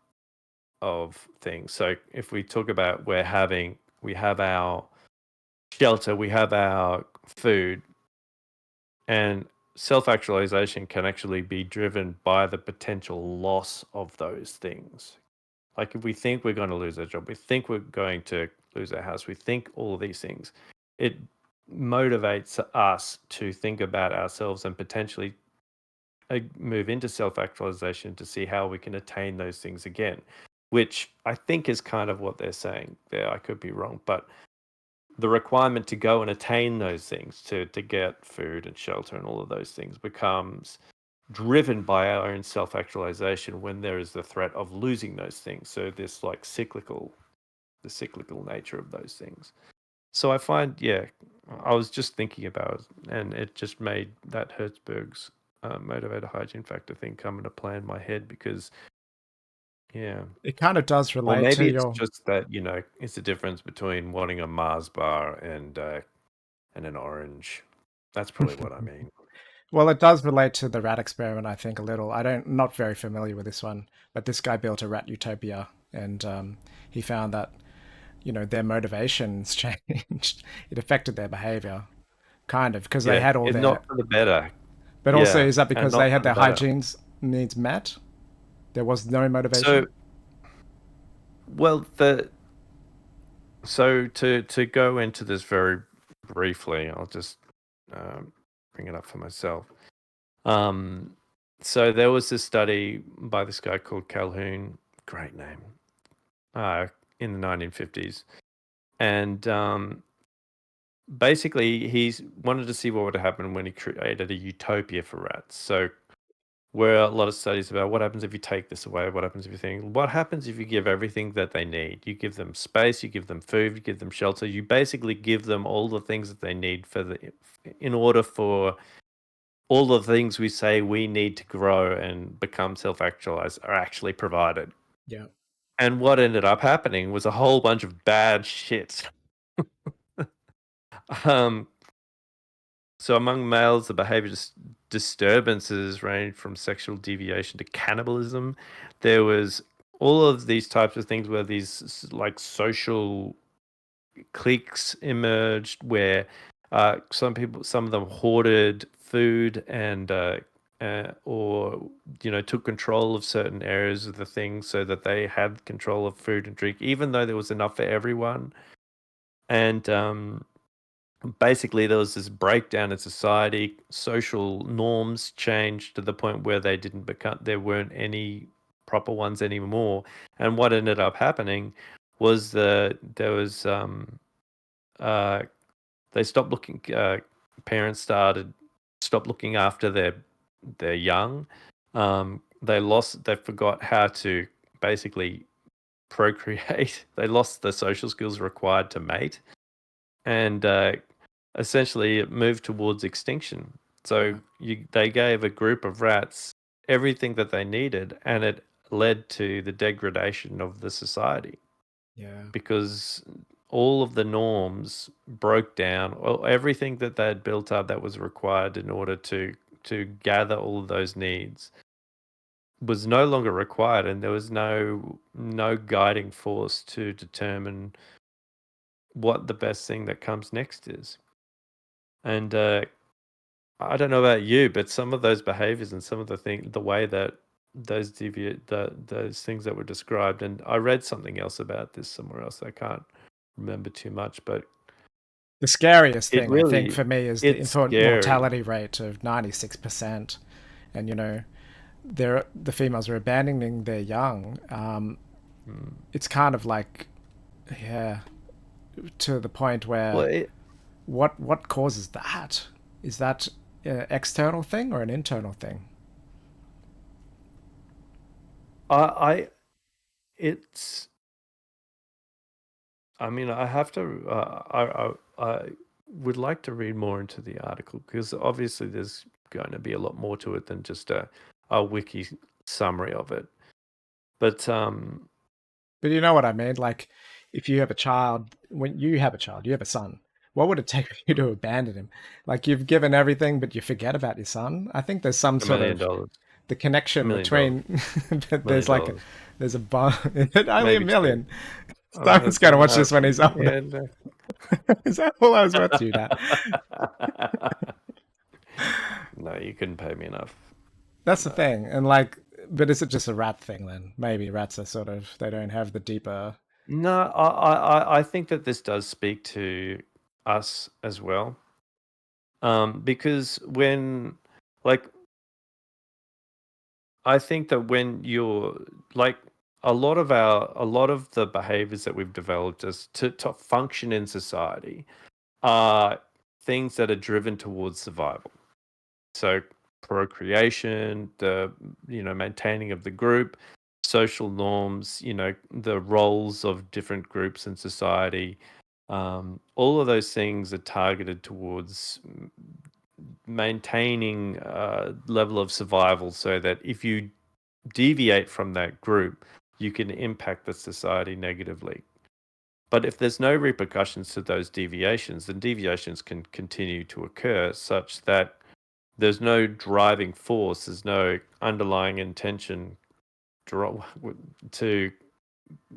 things. So if we talk about we have our shelter, we have our food, and self-actualization can actually be driven by the potential loss of those things. Like if we think we're going to lose our job, we think we're going to lose our house, we think all of these things, it motivates us to think about ourselves and potentially move into self-actualization to see how we can attain those things again, which I think is kind of what they're saying there. I could be wrong, but the requirement to go and attain those things, to get food and shelter and all of those things, becomes driven by our own self-actualization when there is the threat of losing those things. So this like the cyclical nature of those things. So I find, I was just thinking about it, and it just made that Hertzberg's motivator hygiene factor thing come into play in my head, because it kind of does relate or maybe to it's your... just that, it's the difference between wanting a Mars bar and an orange. That's probably what I mean. Well, it does relate to the rat experiment, I think, a little. Not very familiar with this one, but this guy built a rat utopia, and he found that, their motivations changed. It affected their behavior, kind of, because they had all it's their... not for the better. But also, is that and because not they had for the their better. hygiene needs met? There was no motivation? So, well, so to go into this very briefly, I'll just bring it up for myself. So there was this study by this guy called Calhoun, great name, in the 1950s, and basically he's wanted to see what would happen when he created a utopia for rats. So where a lot of studies about what happens if you take this away, what happens if you think, what happens if you give everything that they need? You give them space, you give them food, you give them shelter, you basically give them all the things that they need in order for all the things we say we need to grow and become self-actualized are actually provided. Yeah. And what ended up happening was a whole bunch of bad shit. So among males, the behavior disturbances range from sexual deviation to cannibalism. There was all of these types of things where these like social cliques emerged where some of them hoarded food and or took control of certain areas of the thing so that they had control of food and drink, even though there was enough for everyone. And basically there was this breakdown in society. Social norms changed to the point where there weren't any proper ones anymore. And what ended up happening was they stopped looking. Parents stopped looking after their young. They forgot how to basically procreate. They lost the social skills required to mate, and essentially it moved towards extinction. So they gave a group of rats everything that they needed, and it led to the degradation of the society. Yeah. Because all of the norms broke down, or everything that they had built up that was required in order to gather all of those needs was no longer required, and there was no guiding force to determine what the best thing that comes next is. And I don't know about you, but some of those behaviors and some of the way that those those things that were described, and I read something else about this somewhere else. I can't remember too much, but The scariest it thing, I think, really for me is the it's infant scary. mortality rate of 96%. And, the females are abandoning their young. It's kind of like, yeah, to the point Well, where what causes that? Is that an external thing or an internal thing? I it's. I mean, I have to. I would like to read more into the article because obviously there's going to be a lot more to it than just a wiki summary of it. But But you know what I mean? Like, if you have a child, when you have a child, you have a son. What would it take for you to abandon him? Like, you've given everything, but you forget about your son. I think there's some $1 sort million, of the $1 connection million, between. $1 There's like million, there's a bond. Only a maybe two. million. Simon's going to watch No, this when he's older. yeah, no. Is that all I was worth to you, Dad? No, you couldn't pay me enough. That's the No. thing. And like, but is it just a rat thing then? Maybe rats are sort of, they don't have the deeper. No, I think that this does speak to us as well. Because when, like, I think that when you're like a lot of the behaviors that we've developed as to function in society are things that are driven towards survival. So procreation, the maintaining of the group, social norms, the roles of different groups in society, all of those things are targeted towards maintaining a level of survival so that if you deviate from that group, you can impact the society negatively. But if there's no repercussions to those deviations, then deviations can continue to occur such that there's no driving force, there's no underlying intention to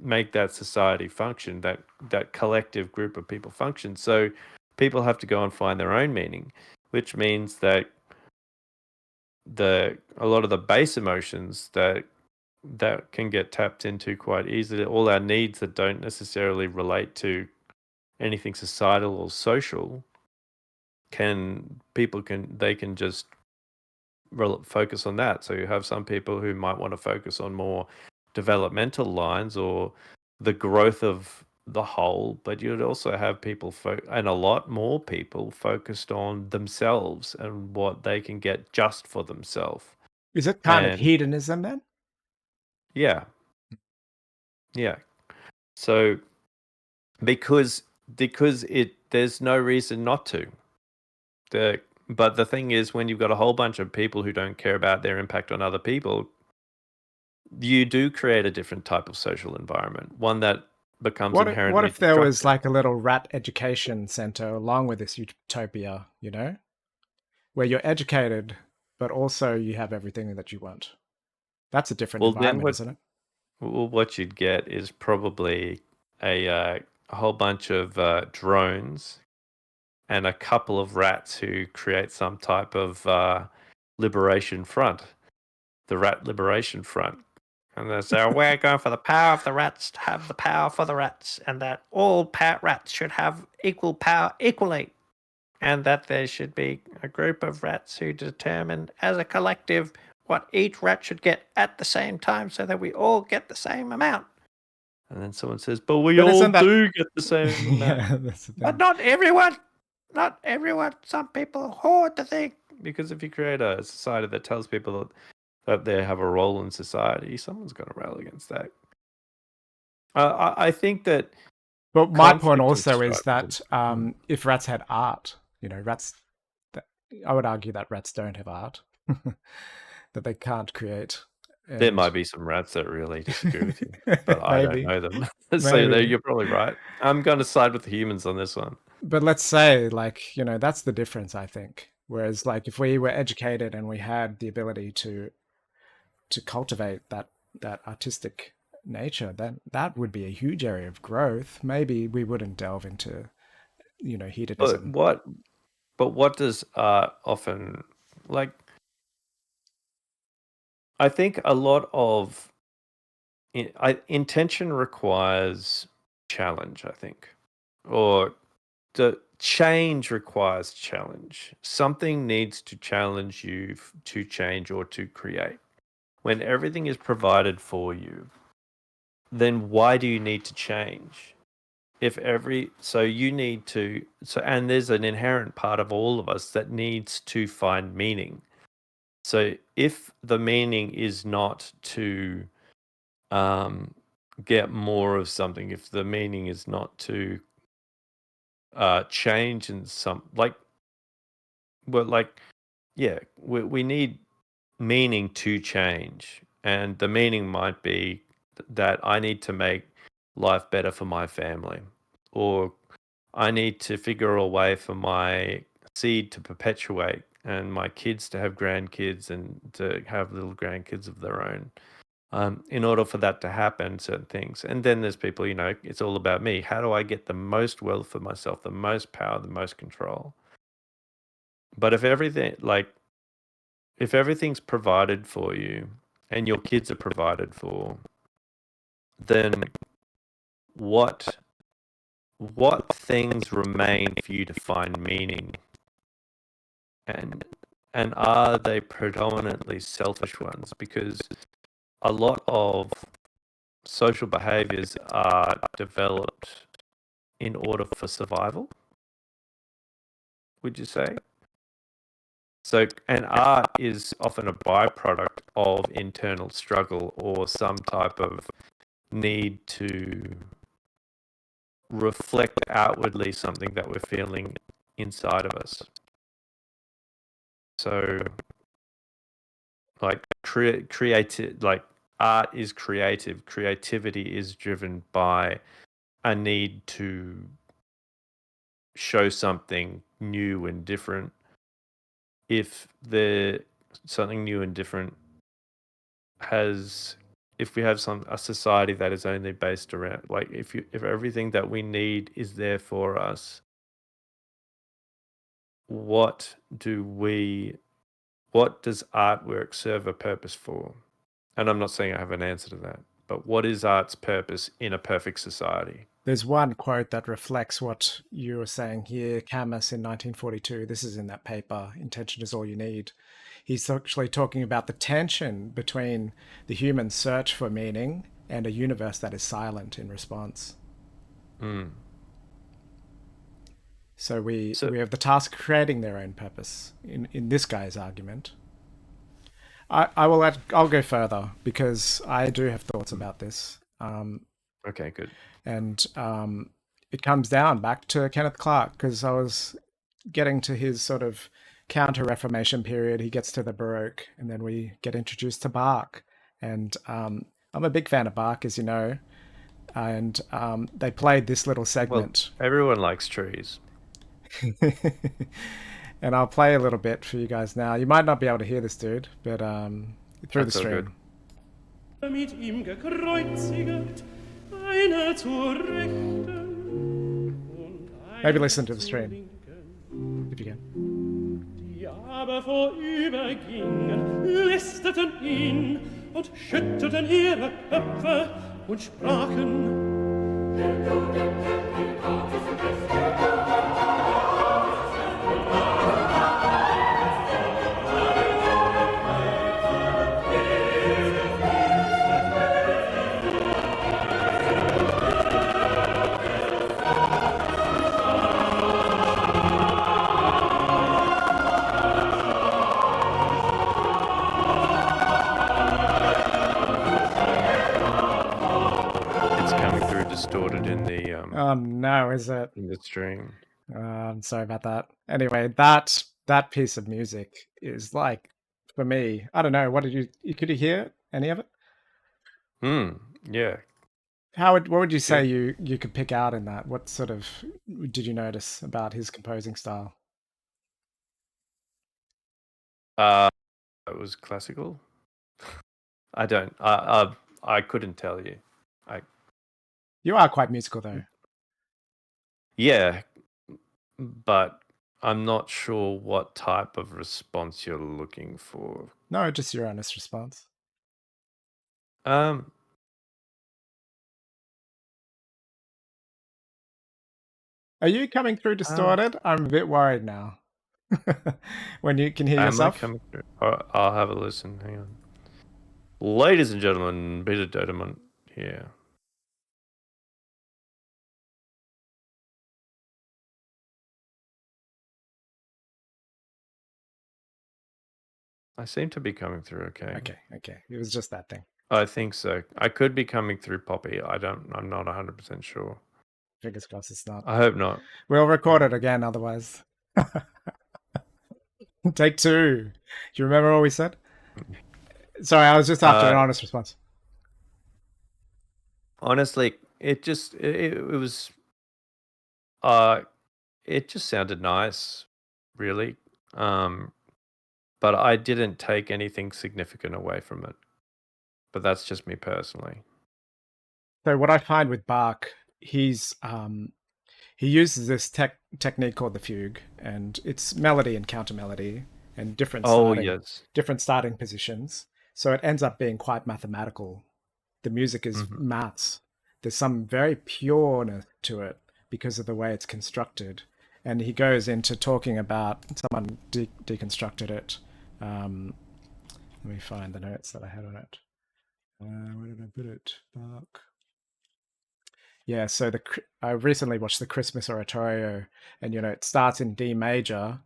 make that society function, that collective group of people function. So people have to go and find their own meaning, which means that a lot of the base emotions that can get tapped into quite easily, all our needs that don't necessarily relate to anything societal or social, they can just focus on that. So you have some people who might want to focus on more developmental lines or the growth of the whole, but you'd also have people and a lot more people focused on themselves and what they can get just for themselves. Is it kind of And hedonism then? yeah, yeah. So because there's no reason not to. But the thing is, when you've got a whole bunch of people who don't care about their impact on other people, you do create a different type of social environment, one that becomes What inherently if there was destructive. like a little rat education center along with this utopia, you know, where you're educated, but also you have everything that you want? That's a different Well, then environment, isn't it? what you'd get is probably a whole bunch of drones and a couple of rats who create some type of liberation front, the Rat Liberation Front. And they say, we're going for the power of the rats to have the power for the rats, and that all rats should have equal power equally, and that there should be a group of rats who determine as a collective what each rat should get at the same time so that we all get the same amount. And then someone says, but we But all isn't that do get the same amount. yeah, that's the thing. But not everyone. Not everyone. Some people hoard the thing. Because if you create a society that tells people that they have a role in society, someone's going to rail against that. I think that. But my point conflict and also is strife that if rats had art, you know, I would argue that rats don't have art, that they can't create. There might be some rats that really disagree with you, but I don't Maybe. know them. So Maybe. you're probably right. I'm going to side with the humans on this one. But let's say, like, you know, that's the difference, I think. Whereas, like, if we were educated and we had the ability to cultivate that artistic nature, then that would be a huge area of growth. Maybe we wouldn't delve into, you know, But hedonism. what does often, like, I think a lot of intention requires challenge, I think, or the change requires challenge. Something needs to challenge you to change or to create. When everything is provided for you, then why do you need to change? You need to, and there's an inherent part of all of us that needs to find meaning. So if the meaning is not to get more of something, if the meaning is not to change in some, we need meaning to change, and the meaning might be that I need to make life better for my family, or I need to figure a way for my seed to perpetuate and my kids to have grandkids and to have little grandkids of their own. In order for that to happen, certain things. And then there's people, it's all about me. How do I get the most wealth for myself, the most power, the most control? But if everything's provided for you and your kids are provided for, then what things remain for you to find meaning? And are they predominantly selfish ones? Because a lot of social behaviors are developed in order for survival, would you say? So, and art is often a byproduct of internal struggle or some type of need to reflect outwardly something that we're feeling inside of us. So, art is creative. Creativity is driven by a need to show something new and different. If something new and different if we have a society that is only based around, like, if everything that we need is there for us, what does artwork serve a purpose for? And I'm not saying I have an answer to that, but what is art's purpose in a perfect society? There's one quote that reflects what you were saying here. Camus in 1942, this is in that paper, Intention is All You Need. He's actually talking about the tension between the human search for meaning and a universe that is silent in response. So we have the task of creating their own purpose in this guy's argument. I'll go further because I do have thoughts about this. Okay, good. And it comes down back to Kenneth Clark, because I was getting to his sort of counter-Reformation period, he gets to the Baroque, and then we get introduced to Bach. And I'm a big fan of Bach, as you know. And they played this little Well, segment. everyone likes trees. And I'll play a little bit for you guys now. You might not be able to hear this dude, but through the That's all good. stream. Mit ihm gekreuziget, einer zur Rechten und Maybe einer listen to the zur stream, Linken. if you can. Die aber vorübergingen, lästerten ihn und schüttelten ihre Köpfe und sprachen: It's coming through distorted in the Oh no, is it? stream. I'm sorry about that. Anyway, that piece of music is like, for me, I don't know. What did you could you hear any of it? Yeah. What would you say Yeah. you could pick out in that? What sort of did you notice about his composing style? It was classical. I don't. I couldn't tell you. You are quite musical though. Yeah, but I'm not sure what type of response you're looking for. No, just your honest response. Um, Are you coming through distorted? I'm a bit worried now. When you can hear am I yourself. coming through? I'll have a listen. Hang on. Ladies and gentlemen, Peter Doderman here. I seem to be coming through okay. Okay. It was just that thing. I think so. I could be coming through Poppy. I'm not 100% sure. Fingers crossed it's not. I hope not. We'll record it again otherwise. Take two. Do you remember what we said? Sorry, I was just after an honest response. Honestly, it was it just sounded nice, really. But I didn't take anything significant away from it. But that's just me personally. So what I find with Bach, he uses this technique called the fugue, and it's melody and counter melody and different starting positions. So it ends up being quite mathematical. The music is maths. There's some very pureness to it because of the way it's constructed. And he goes into talking about someone deconstructed it. Let me find the notes that I had on it. Where did I put it? Bach. Yeah, so I recently watched the Christmas Oratorio, and it starts in D major,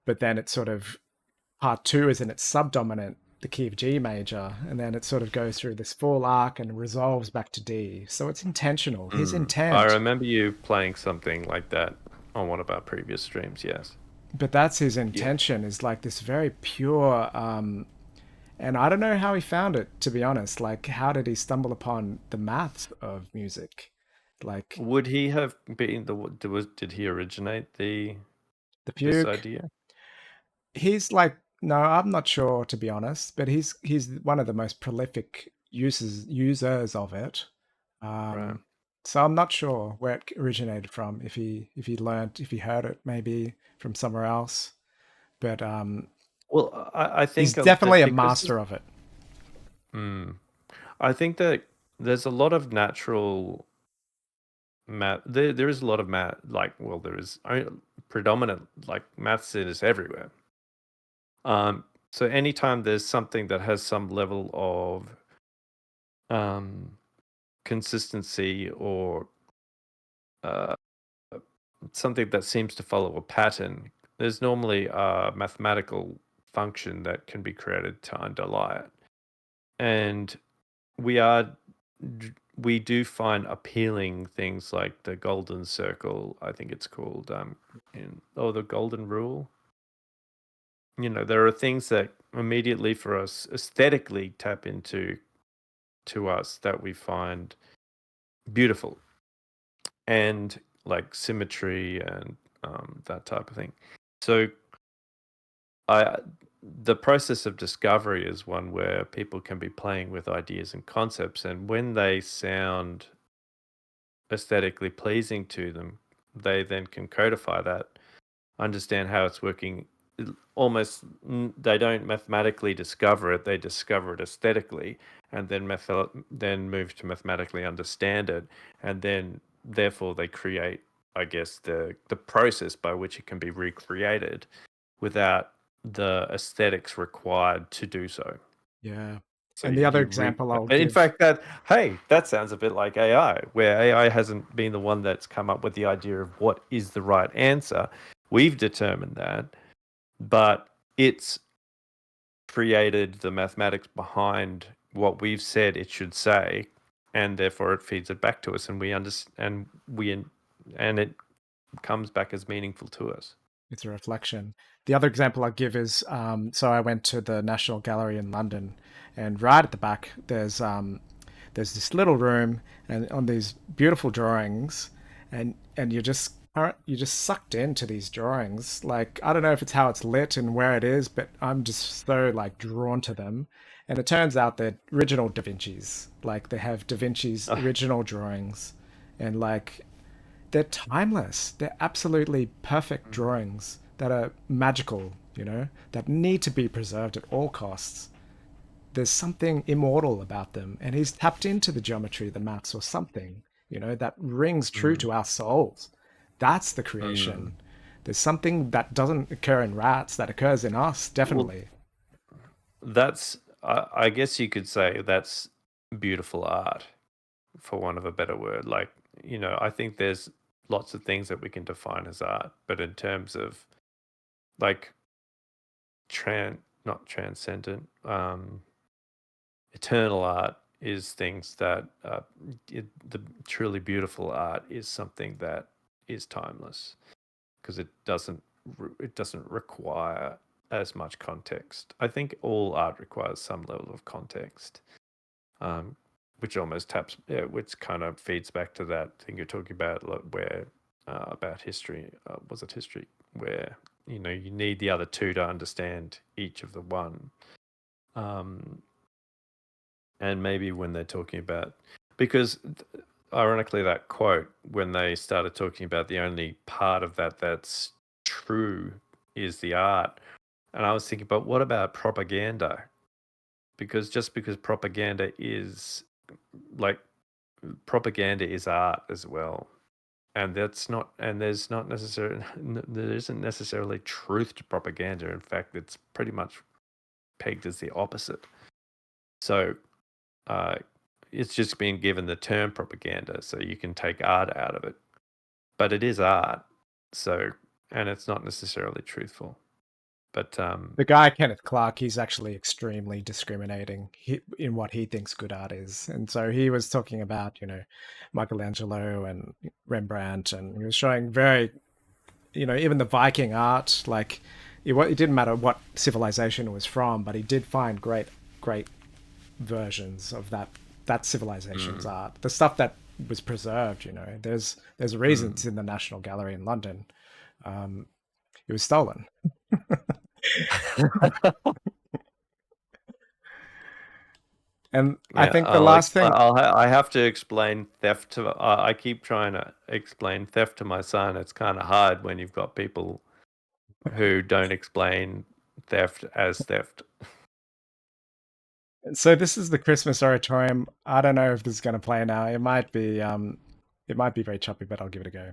but then it's sort of part two is in its subdominant, the key of G major, and then it sort of goes through this full arc and resolves back to D. So it's intentional. His intent. I remember you playing something like that on one of our previous streams, yes. But that's his intention, is like this very pure, and I don't know how he found it, to be honest. Like, how did he stumble upon the maths of music? Like, would he have been did he originate this fugue idea? He's like, no, I'm not sure, to be honest, but he's one of the most prolific users of it. Right. So I'm not sure where it originated from. If he heard it maybe from somewhere else, but well, I think he's definitely a master of it. I think that there's a lot of natural math. There is a lot of math. Like, well, there is predominant like maths is everywhere. So anytime there's something that has some level of consistency or something that seems to follow a pattern, there's normally a mathematical function that can be created to underlie it. And we do find appealing things like the golden circle, I think it's called, the golden rule. there are things that immediately for us aesthetically tap into to us that we find beautiful, and like symmetry and that type of thing. So the process of discovery is one where people can be playing with ideas and concepts, and when they sound aesthetically pleasing to them, they then can codify that, understand how it's working. Almost, they don't mathematically discover it; they discover it aesthetically, and then move to mathematically understand it, and then therefore they create, I guess, the process by which it can be recreated without the aesthetics required to do so. Yeah. So And the other example I'll in give, fact, that sounds a bit like AI, where AI hasn't been the one that's come up with the idea of what is the right answer. We've determined that, but it's created the mathematics behind what we've said it should say, and therefore it feeds it back to us, and we understand, and it comes back as meaningful to us. it's a reflection. The other example I'll give is, so I went to the National Gallery in London, and right at the back there's this little room, and on these beautiful drawings, and you're just sucked into these drawings. Like, I don't know if it's how it's lit and where it is, but I'm just so like drawn to them. And it turns out they're original Da Vinci's. Like, they have Da Vinci's original drawings, and like, they're timeless. They're absolutely perfect drawings that are magical, that need to be preserved at all costs. There's something immortal about them, and he's tapped into the geometry, the maths, or something, that rings true to our souls. That's the creation. There's something that doesn't occur in rats that occurs in us, definitely. That's, I guess you could say that's beautiful art, for want of a better word. Like, I think there's lots of things that we can define as art, but in terms of like not transcendent, eternal art is things that the truly beautiful art is something that is timeless, because it doesn't require as much context. I think all art requires some level of context, which almost which kind of feeds back to that thing you're talking about, where about history. Was it history? Where you need the other two to understand each of the one. And maybe when they're talking about, because ironically, that quote, when they started talking about the only part of that that's true is the art, and I was thinking, but what about propaganda? Because just because propaganda is art as well, and there's not necessarily there isn't necessarily truth to propaganda. In fact, it's pretty much pegged as the opposite. So it's just been given the term propaganda, so you can take art out of it, but it is art. So, and it's not necessarily truthful. But the guy Kenneth Clark, he's actually extremely discriminating in what he thinks good art is, and so he was talking about Michelangelo and Rembrandt, and he was showing very even the Viking art, like it didn't matter what civilization it was from, but he did find great versions of that civilization's art, the stuff that was preserved. There's reasons in the National Gallery in London. It was stolen. And yeah, I think the last thing I have to explain theft to. I keep trying to explain theft to my son. It's kind of hard when you've got people who don't explain theft as theft. So this is the Christmas oratorium. I don't know if this is going to play now. It might be very choppy, but I'll give it a go.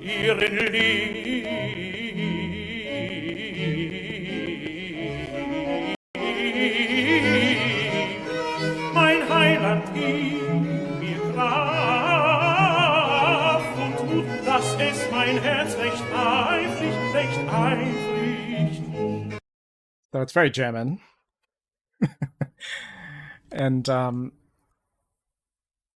ihren Lieb. Mein Heiland gibt mir Kraft und tut, dass es mein Herz recht eifrig tut. So it's very German. And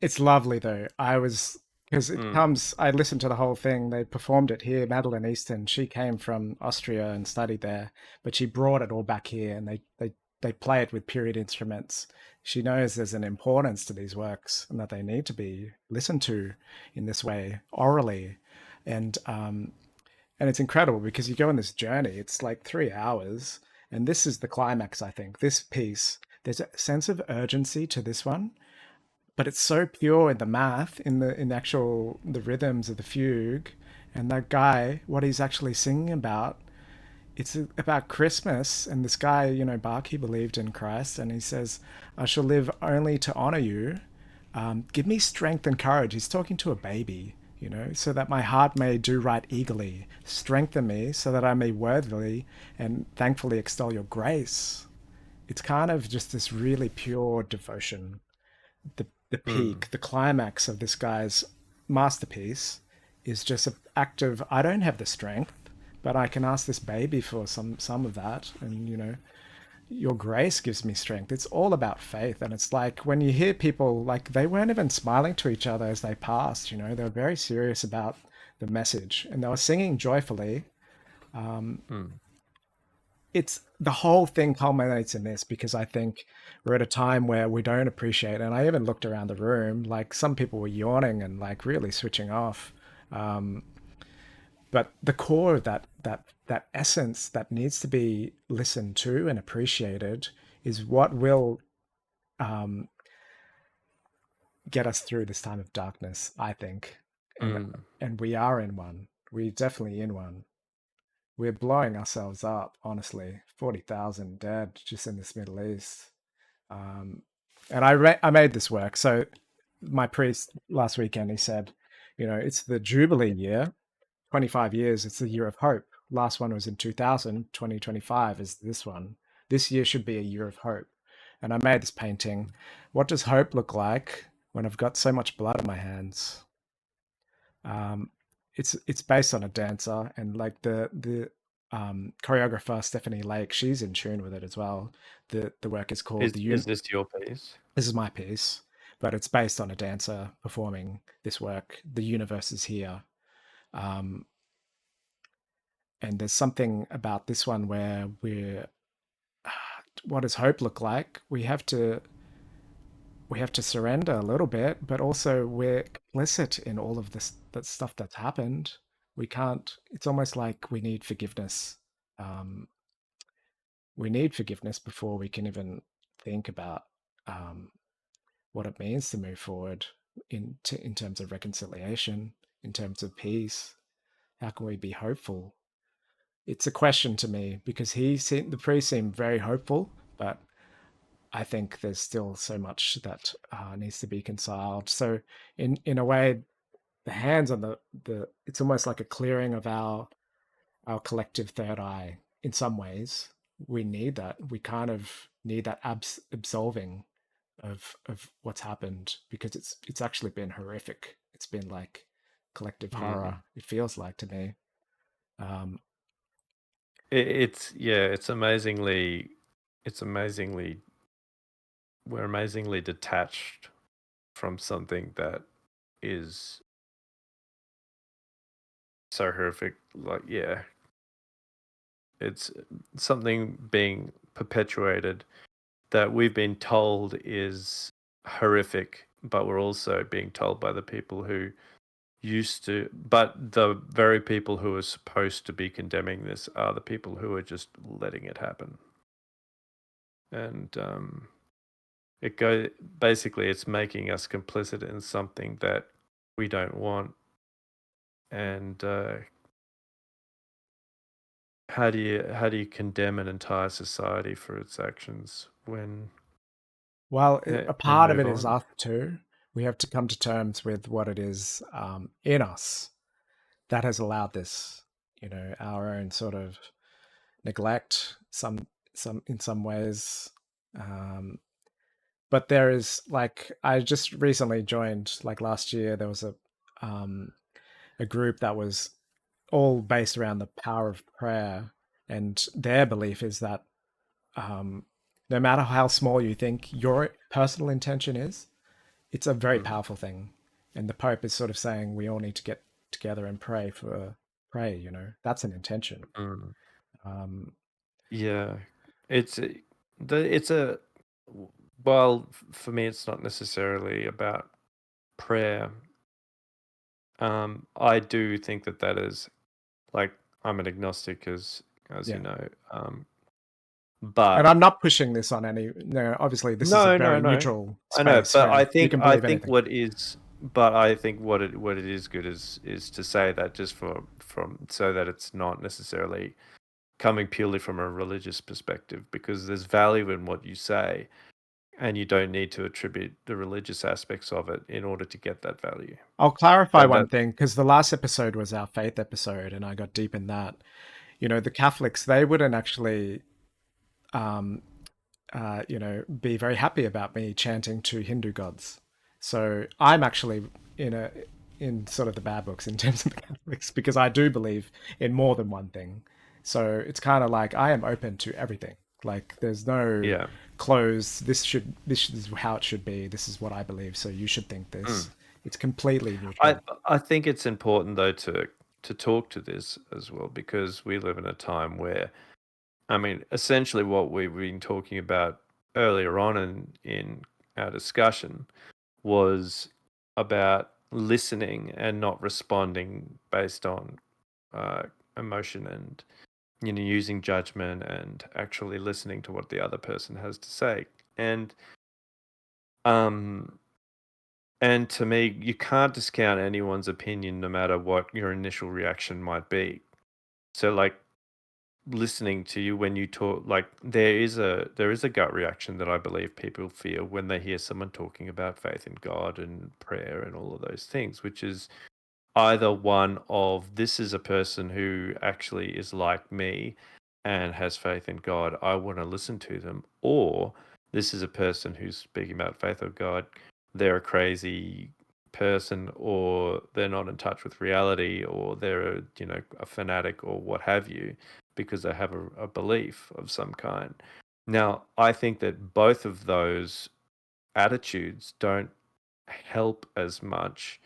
it's lovely though. Because it comes, I listened to the whole thing. They performed it here. Madeline Easton, she came from Austria and studied there, but she brought it all back here, and they play it with period instruments. She knows there's an importance to these works and that they need to be listened to in this way orally, and it's incredible because you go on this journey. It's like 3 hours, and this is the climax. I think this piece. There's a sense of urgency to this one, but it's so pure in the math, in the actual the rhythms of the fugue, and that guy, what he's actually singing about. It's about Christmas, and this guy, Bach, he believed in Christ, and he says, "I shall live only to honor you. Give me strength and courage." He's talking to a baby, so that my heart may do right eagerly. Strengthen me so that I may worthily and thankfully extol your grace. It's kind of just this really pure devotion. The peak, the climax of this guy's masterpiece is just an act of, I don't have the strength, but I can ask this baby for some of that, and your grace gives me strength. It's all about faith, and it's like when you hear people, like, they weren't even smiling to each other as they passed. They were very serious about the message, and they were singing joyfully. It's the whole thing culminates in this, because I think we're at a time where we don't appreciate, and I even looked around the room, like some people were yawning and like really switching off. But the core of that essence that needs to be listened to and appreciated is what will get us through this time of darkness, I think. And we are in one. We're definitely in one. We're blowing ourselves up, honestly. 40,000 dead just in this Middle East. And I made this work. So my priest last weekend, he said, it's the Jubilee year, 25 years. It's the year of hope. Last one was in 2000. 2025 is this one. This year should be a year of hope. And I made this painting. What does hope look like when I've got so much blood on my hands? It's based on a dancer, and like the choreographer Stephanie Lake, she's in tune with it as well. The work is called Is this your piece? This is my piece, but it's based on a dancer performing this work. The universe is here, and there's something about this one where what does hope look like? We have to surrender a little bit, but also we're complicit in all of that stuff that's happened. We can't. It's almost like we need forgiveness. We need forgiveness before we can even think about what it means to move forward in terms of reconciliation, in terms of peace. How can we be hopeful? It's a question to me, because the priest seemed very hopeful, but I think there's still so much that needs to be reconciled. So in a way, the hands on the it's almost like a clearing of our collective third eye. In some ways, we need that. We kind of need that absolving of what's happened, because it's actually been horrific. It's been like collective horror. It feels like to me. It's amazingly we're amazingly detached from something that is so horrific. Like, it's something being perpetuated that we've been told is horrific, but we're also being told by the people who but the very people who are supposed to be condemning this are the people who are just letting it happen. And basically it's making us complicit in something that we don't want. And how do you condemn an entire society for its actions when? Well, a part of it is us too. We have to come to terms with what it is in us that has allowed this, our own sort of neglect, some in some ways. Um, but there is, like, I just recently joined, like last year, there was a group that was all based around the power of prayer, and their belief is that um, no matter how small you think your personal intention is, it's a very Mm. powerful thing. And the Pope is sort of saying we all need to get together and pray. That's an intention. Mm. Um, Yeah, it's a well, for me, it's not necessarily about prayer. I do think that is like I'm an agnostic, as you yeah. know. And But I'm not pushing this on any. No, obviously, this is a no, no, very no. neutral I know, space but where I you think can I believe think anything. what it is good is to say that just from so that it's not necessarily coming purely from a religious perspective, because there's value in what you say, and you don't need to attribute the religious aspects of it in order to get that value. I'll clarify That one that thing, because the last episode was our faith episode, and I got deep in that. The Catholics, they wouldn't actually um, be very happy about me chanting to Hindu gods. So I'm actually in a in sort of the bad books in terms of the Catholics, because I do believe in more than one thing. So it's kind of like I am open to everything. Like there's no yeah. close. This is how it should be. This is what I believe. So you should think Mm. this. It's completely I neutral. I think it's important though to talk to this as well, because we live in a time where, I mean, essentially what we've been talking about earlier on in our discussion was about listening and not responding based on uh, emotion, and using judgment and actually listening to what the other person has to say. Um and to me, you can't discount anyone's opinion no matter what your initial reaction might be. So like, listening to you when you talk, like there is a gut reaction that I believe people feel when they hear someone talking about faith in God and prayer and all of those things, which is either one of, this is a person who actually is like me and has faith in God, I want to listen to them, or this is a person who's speaking about faith of God, they're a crazy person, or they're not in touch with reality, or they're a fanatic or what have you, because they have a belief of some kind. Now, I think that both of those attitudes don't help as much,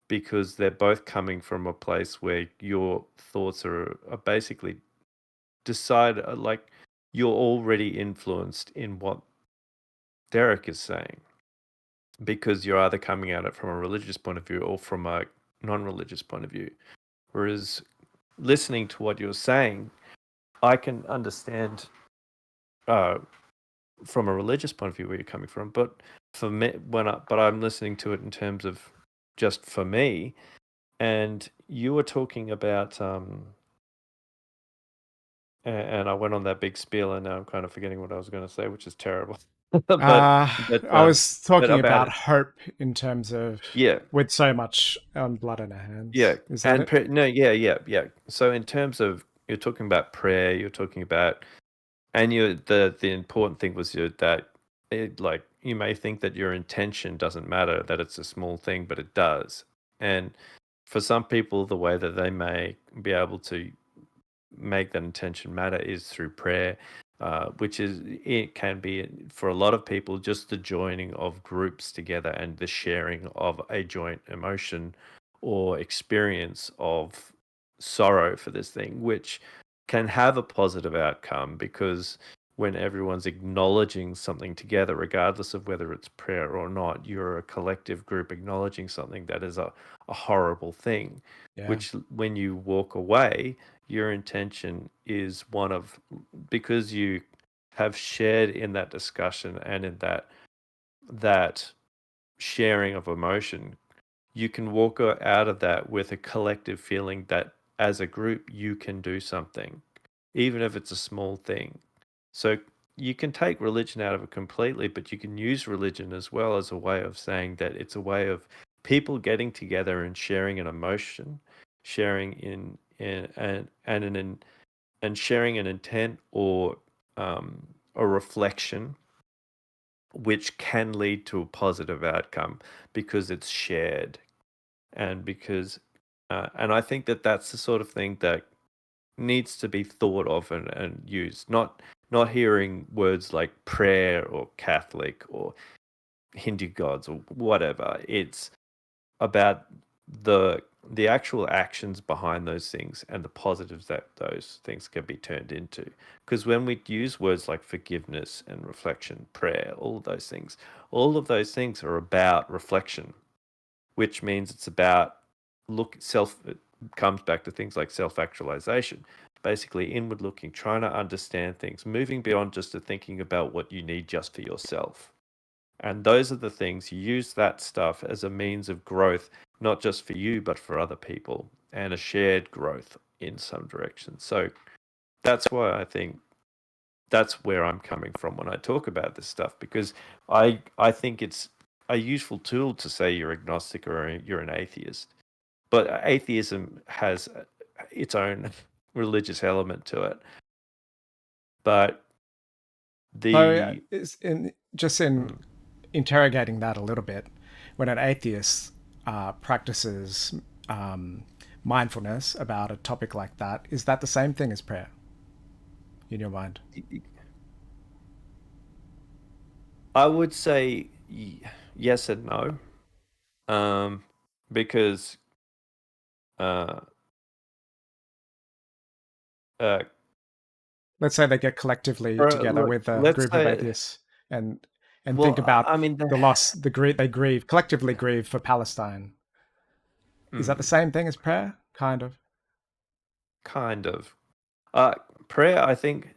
because they're both coming from a place where your thoughts are basically decided, like you're already influenced in what Derek is saying, because you're either coming at it from a religious point of view or from a non-religious point of view. Whereas listening to what you're saying, I can understand from a religious point of view where you're coming from, but for me, but I'm listening to it in terms of just for me. And you were talking about and I went on that big spiel, and now I'm kind of forgetting what I was going to say, which is terrible. but Uh, but I was but talking about about it, hope in terms of yeah, with so much blood in our yeah, hands. Is that it? no, yeah, yeah, yeah. So in terms of, you're talking about prayer, you're talking about, and the important thing was that it, like, you may think that your intention doesn't matter, that it's a small thing, but it does. And for some people, the way that they may be able to make that intention matter is through prayer, which is, it can be for a lot of people just the joining of groups together and the sharing of a joint emotion or experience of sorrow for this thing, which can have a positive outcome, because when everyone's acknowledging something together, regardless of whether it's prayer or not, you're a collective group acknowledging something that is a horrible thing, Yeah. which when you walk away, your intention is one of, because you have shared in that discussion and in that sharing of emotion, you can walk out of that with a collective feeling that as a group you can do something, even if it's a small thing. So you can take religion out of it completely, but you can use religion as well as a way of saying that it's a way of people getting together and sharing an emotion, sharing and sharing an intent or a reflection, which can lead to a positive outcome because it's shared, and because and I think that that's the sort of thing that needs to be thought of and used. Not hearing words like prayer or Catholic or Hindu gods or whatever. It's about the actual actions behind those things and the positives that those things can be turned into. Because when we use words like forgiveness and reflection, prayer, all of those things are about reflection, which means it's about it comes back to things like self-actualization, basically inward looking, trying to understand things, moving beyond just to thinking about what you need just for yourself. And those are the things, you use that stuff as a means of growth, not just for you, but for other people, and a shared growth in some direction. So that's why I think that's where I'm coming from when I talk about this stuff, because I think it's a useful tool to say you're agnostic or you're an atheist. But atheism has its own religious element to it. But So in interrogating that a little bit, when an atheist practices mindfulness about a topic like that, is that the same thing as prayer in your mind? I would say yes and no, because uh, Let's say they get collectively together with a let's group of say, atheists and well, think about I mean, the loss, the grief they grieve, collectively grieve for Palestine. Is that the same thing as prayer? Kind of. kind of. Prayer, I think,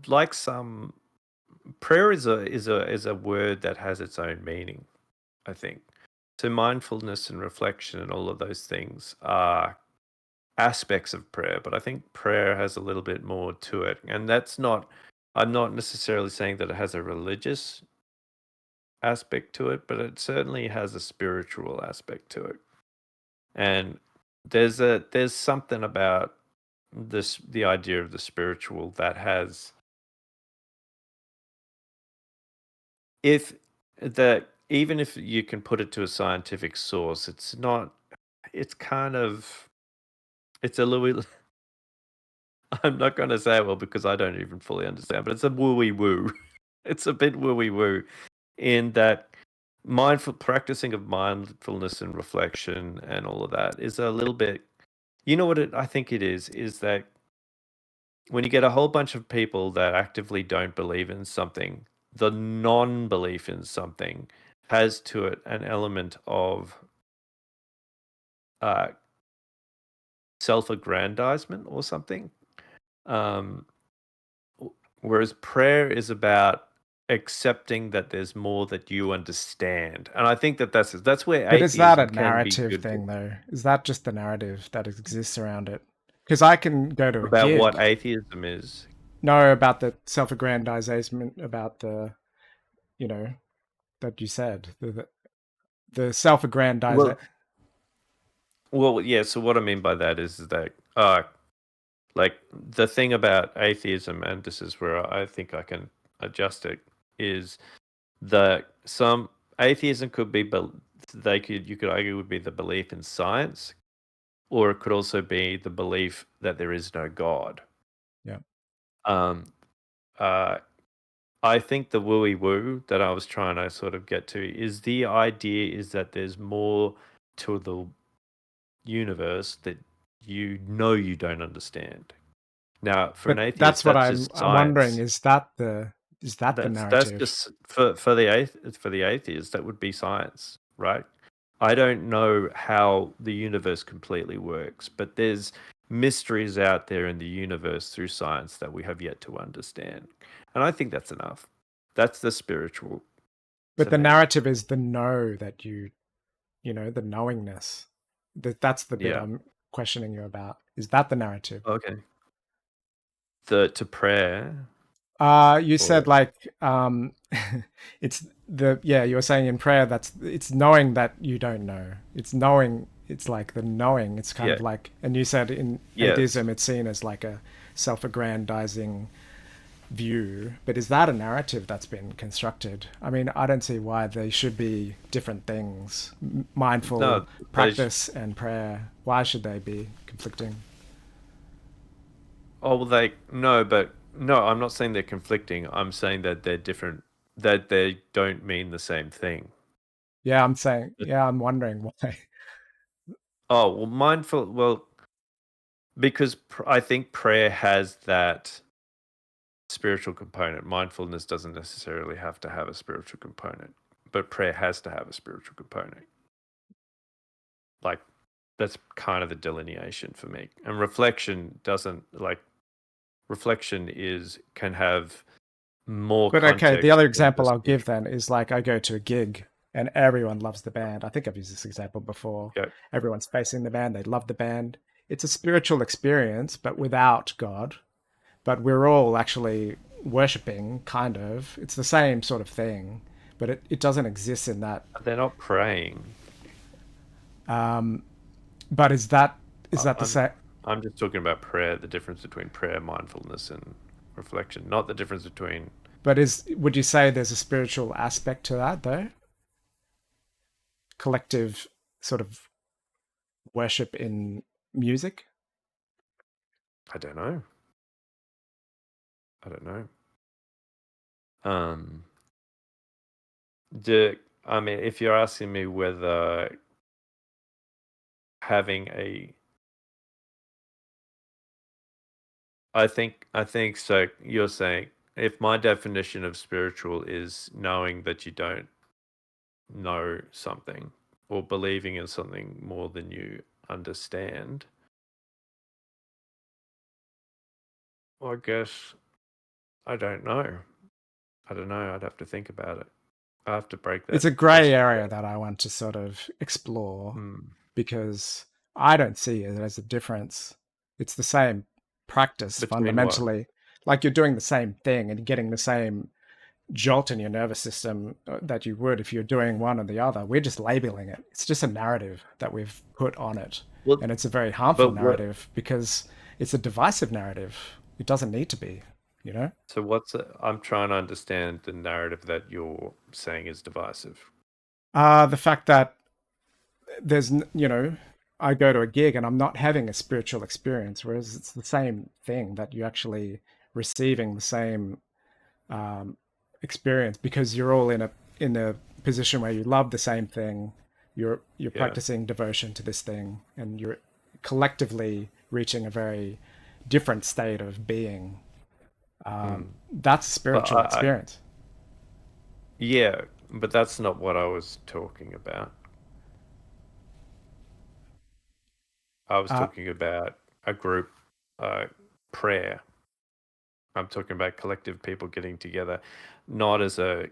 like some prayer is a word that has its own meaning, I think. So mindfulness and reflection and all of those things are aspects of prayer, but I think prayer has a little bit more to it. And I'm not necessarily saying that it has a religious aspect to it, but it certainly has a spiritual aspect to it. And there's something about the idea of the spiritual that has, if that even if you can put it to a scientific source, it's kind of, it's a little, I'm not going to say it well because I don't even fully understand, but it's a wooey woo. It's a bit wooey woo in that practicing of mindfulness and reflection and all of that is a little bit, you know what I think it is that when you get a whole bunch of people that actively don't believe in something, the non-belief in something has to it an element of uh, self-aggrandizement or something. Whereas prayer is about accepting that there's more that you understand, and I think that's where But is that a atheism can be narrative good thing, though? Is that just the narrative that exists around it? Because I can go to a about gig. what atheism is. No, about the self-aggrandization, about the, you know, that you said, the self-aggrandization. Well, yeah. So what I mean by that is that, like the thing about atheism, and this is where I think I can adjust it, is that some atheism could be, you could argue would be the belief in science, or it could also be the belief that there is no God. Yeah. Um, uh, I think the wooey woo that I was trying to sort of get to is the idea is that there's more to the universe that you don't understand. Now, for an But atheist, that's what that's I'm just wondering. science. Is that the That's narrative? just for the atheist, that would be science, right? I don't know how the universe completely works, but there's mysteries out there in the universe through science that we have yet to understand. And I think that's enough. That's the spiritual But to the me. narrative is the know that the knowingness. That's the bit Yeah. I'm questioning you about. Is that the narrative? Okay. To prayer. You said like it's you were saying in prayer it's knowing that you don't know. It's knowing It's like the knowing. It's kind Yeah. of like, and you said in Yes. atheism, it's seen as like a self-aggrandizing view. But is that a narrative that's been constructed? I mean, I don't see why they should be different things. Mindful No, practice and prayer. Why should they be conflicting? Oh, well, no, I'm not saying they're conflicting. I'm saying that they're different, that they don't mean the same thing. Yeah, I'm saying. Yeah, I'm wondering why. Oh, well, because I think prayer has that spiritual component. Mindfulness doesn't necessarily have to have a spiritual component, but prayer has to have a spiritual component. Like, that's kind of the delineation for me. And reflection doesn't, like, reflection can have more But okay, the context other than example just I'll give then is like I go to a gig and everyone loves the band. I think I've used this example before. Yeah. Everyone's facing the band, they love the band. It's a spiritual experience, but without God. But we're all actually worshipping, kind of. It's the same sort of thing, but it doesn't exist in that. They're not praying. But is that the same? I'm just talking about prayer, the difference between prayer, mindfulness, and reflection, not the difference between. But would you say there's a spiritual aspect to that though? Collective sort of worship in music? I don't know. Um, I mean, if you're asking me whether having I think so. You're saying if my definition of spiritual is knowing that you don't know something or believing in something more than you understand, well, I guess I don't know. I'd have to think about it. I have to break that. It's a grey area that I want to sort of explore because I don't see it as a difference. It's the same practice Between fundamentally. Like you're doing the same thing and getting the same jolt in your nervous system that you would if you're doing one or the other. We're just labeling it. It's just a narrative that we've put on it. Well, and it's a very harmful but narrative because it's a divisive narrative. It doesn't need to be, you know? So I'm trying to understand the narrative that you're saying is divisive. The fact that I go to a gig and I'm not having a spiritual experience, whereas it's the same thing that you're actually receiving the same experience because you're all in a position where you love the same thing. You're practicing devotion to this thing, and you're collectively reaching a very different state of being. That's a spiritual experience. Yeah, but that's not what I was talking about. I was talking about a group prayer. I'm talking about collective people getting together, not as a.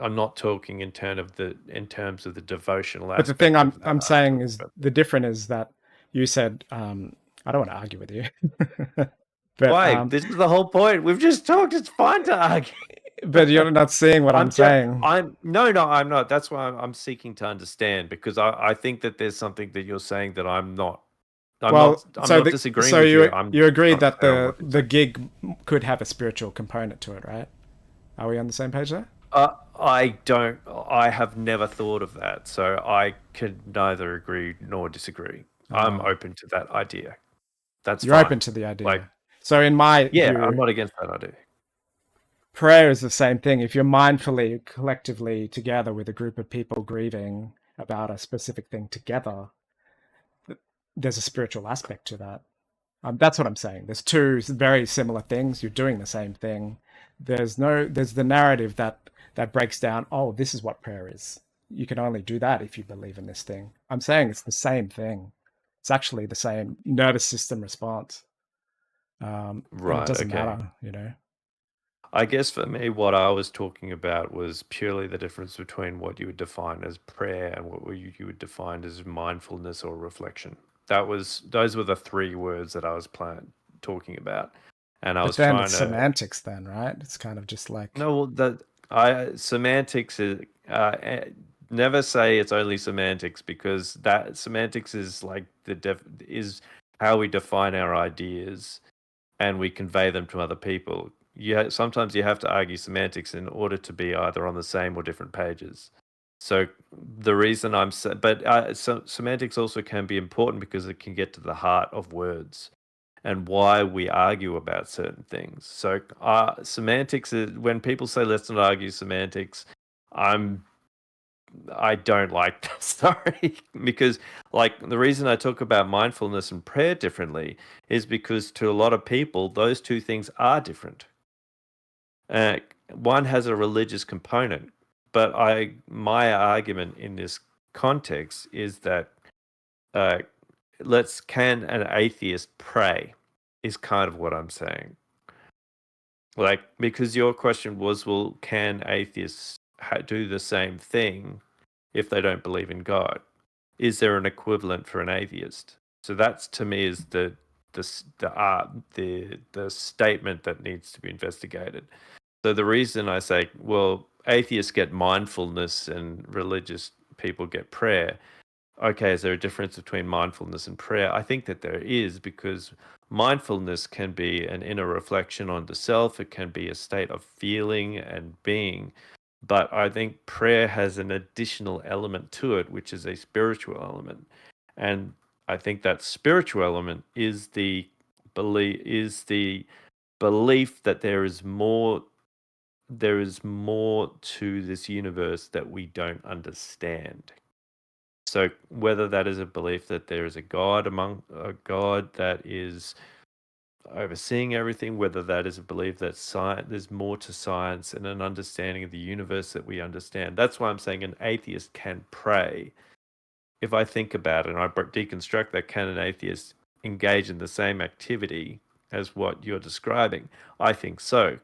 I'm not talking in terms of the devotional aspect. But the thing I'm saying is the difference is that you said I don't want to argue with you. But, why? This is the whole point. We've just talked. It's fine to argue. But you're not seeing what I'm saying. I'm not. That's why I'm seeking to understand, because I think that there's something that you're saying that I'm not. I'm not disagreeing with you. You agree that the gig could have a spiritual component to it, right? Are we on the same page there? I don't. I have never thought of that, so I could neither agree nor disagree. I'm open to that idea. You're open to the idea. So in my view, I'm not against that idea. Prayer is the same thing. If you're mindfully, collectively together with a group of people grieving about a specific thing together, there's a spiritual aspect to that. That's what I'm saying. There's two very similar things. You're doing the same thing. There's the narrative that breaks down, oh, this is what prayer is. You can only do that if you believe in this thing. I'm saying it's the same thing. It's actually the same nervous system response. Right. It doesn't matter, you know. I guess for me, what I was talking about was purely the difference between what you would define as prayer and what you would define as mindfulness or reflection. Those were the three words that I was talking about, and I was trying to semantics. Then, right? It's kind of just like semantics is never say it's only semantics, because that semantics is like is how we define our ideas and we convey them to other people. Sometimes you have to argue semantics in order to be either on the same or different pages. So the reason semantics also can be important because it can get to the heart of words and why we argue about certain things. So semantics is, when people say let's not argue semantics, I don't like that. Sorry, because like the reason I talk about mindfulness and prayer differently is because to a lot of people, those two things are different. One has a religious component, but my argument in this context is that can an atheist pray? Is kind of what I'm saying. Like, because your question was, well, can atheists do the same thing if they don't believe in God? Is there an equivalent for an atheist? So that's, to me, is the statement that needs to be investigated. So the reason I say, well, atheists get mindfulness and religious people get prayer. Okay, is there a difference between mindfulness and prayer? I think that there is, because mindfulness can be an inner reflection on the self. It can be a state of feeling and being. But I think prayer has an additional element to it, which is a spiritual element. And I think that spiritual element is the belief that there is more to this universe that we don't understand. So whether that is a belief that there is a God that is overseeing everything, whether that is a belief that there's more to science and an understanding of the universe that we understand. That's why I'm saying an atheist can pray. If I think about it and I deconstruct that, can an atheist engage in the same activity as what you're describing? I think so.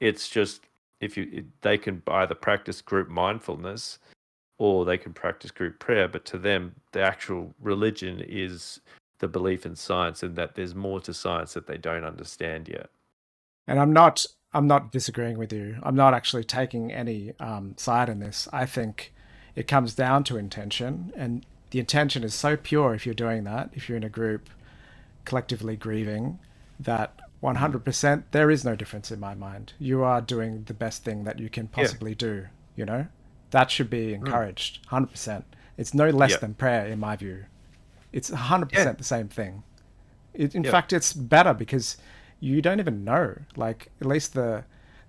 It's just they can either practice group mindfulness or they can practice group prayer, but to them, the actual religion is the belief in science and that there's more to science that they don't understand yet. And I'm not disagreeing with you. I'm not actually taking any side in this. I think it comes down to intention, and the intention is so pure if you're doing that, if you're in a group collectively grieving, that 100% there is no difference in my mind. You are doing the best thing that you can possibly do, you know? That should be encouraged, 100%. It's no less than prayer in my view. It's 100% the same thing. In fact, it's better because you don't even know. Like, at least the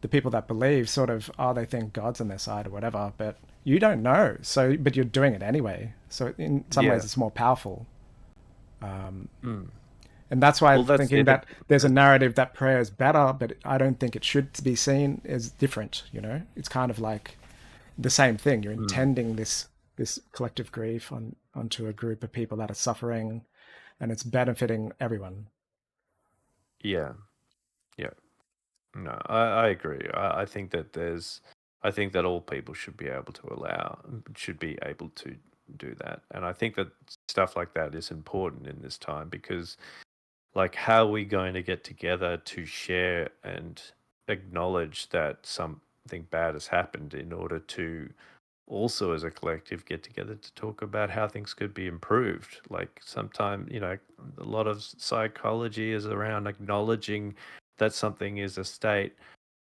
people that believe sort of, they think God's on their side or whatever, but you don't know. So, but you're doing it anyway. So in some ways it's more powerful. And that's why I'm thinking that there's a narrative that prayer is better, but I don't think it should be seen as different, you know? It's kind of like the same thing. You're intending this collective grief onto a group of people that are suffering, and it's benefiting everyone. Yeah. No, I agree. I think that all people should be able to do that. And I think that stuff like that is important in this time, because like, how are we going to get together to share and acknowledge that something bad has happened in order to also as a collective get together to talk about how things could be improved? Like, sometimes, a lot of psychology is around acknowledging that something is a state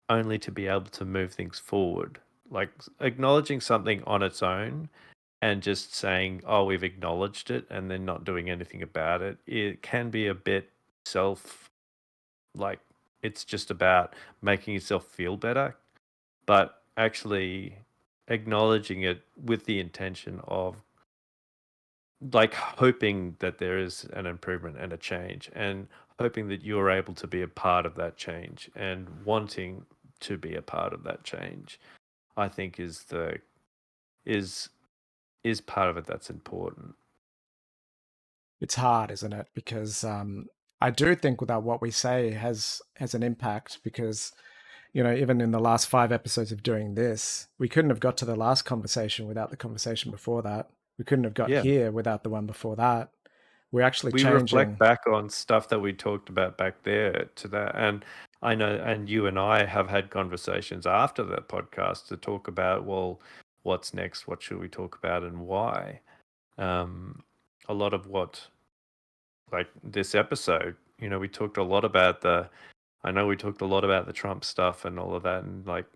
only to be able to move things forward. Like, acknowledging something on its own and just saying, oh, we've acknowledged it, and then not doing anything about it, it can be a bit it's just about making yourself feel better. But actually acknowledging it with the intention of like hoping that there is an improvement and a change, and hoping that you're able to be a part of that change and wanting to be a part of that change, I think is part of it that's important. It's hard, isn't it? Because I do think that what we say has an impact, because even in the last 5 episodes of doing this, we couldn't have got to the last conversation without the conversation before that. We couldn't have got here without the one before that. We're actually changing. Reflect back on stuff that we talked about back there to that. And I know, and you and I have had conversations after that podcast to talk about, well, what's next, what should we talk about, and why. A lot of what, like this episode, we talked a lot about I know we talked a lot about the Trump stuff and all of that, and like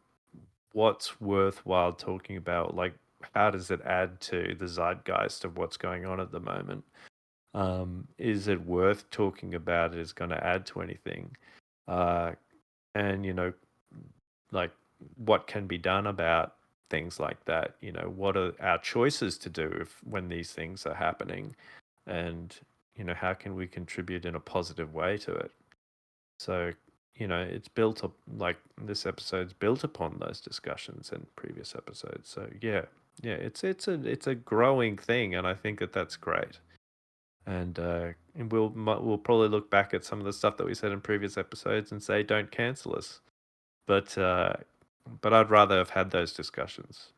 what's worthwhile talking about, like how does it add to the zeitgeist of what's going on at the moment? Is it worth talking about? Is going to add to anything? And like what can be done about things like that? What are our choices to do when these things are happening, and how can we contribute in a positive way to it? So it's built up, like this episode's built upon those discussions and previous episodes. So yeah, it's a growing thing, and I think that's great. And we'll probably look back at some of the stuff that we said in previous episodes and say, don't cancel us. But I'd rather have had those discussions.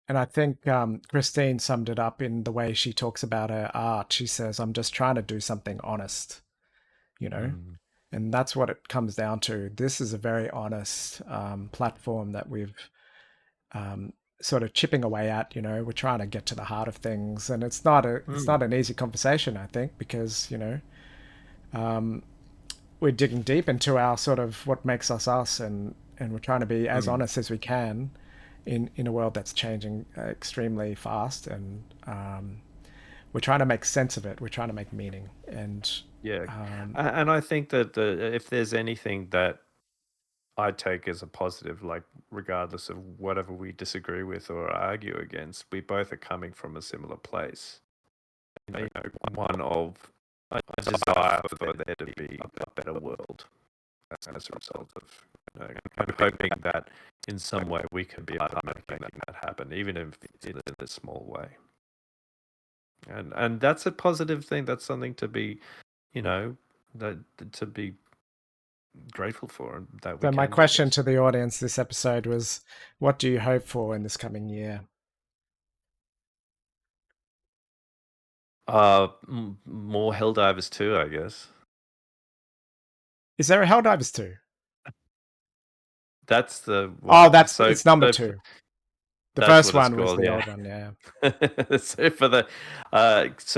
And I think Christine summed it up in the way she talks about her art. She says, I'm just trying to do something honest, and that's what it comes down to. This is a very honest platform that we've sort of chipping away at. We're trying to get to the heart of things, and it's not an easy conversation, I think, because we're digging deep into our sort of what makes us us, and we're trying to be as honest as we can in a world that's changing extremely fast, and we're trying to make sense of it. We're trying to make meaning, and and I think that if there's anything that I take as a positive, like regardless of whatever we disagree with or argue against, we both are coming from a similar place. One of a desire for there to be a better world as a result of. I'm hoping that in some way we can be part of making that happen, even if it's in a small way. And that's a positive thing. That's something to be, to be grateful for. So my question to the audience this episode was, what do you hope for in this coming year? More Helldivers 2, I guess. Is there a Helldivers 2? That's the one. Oh, it's number 2. The first one was the old one, yeah. So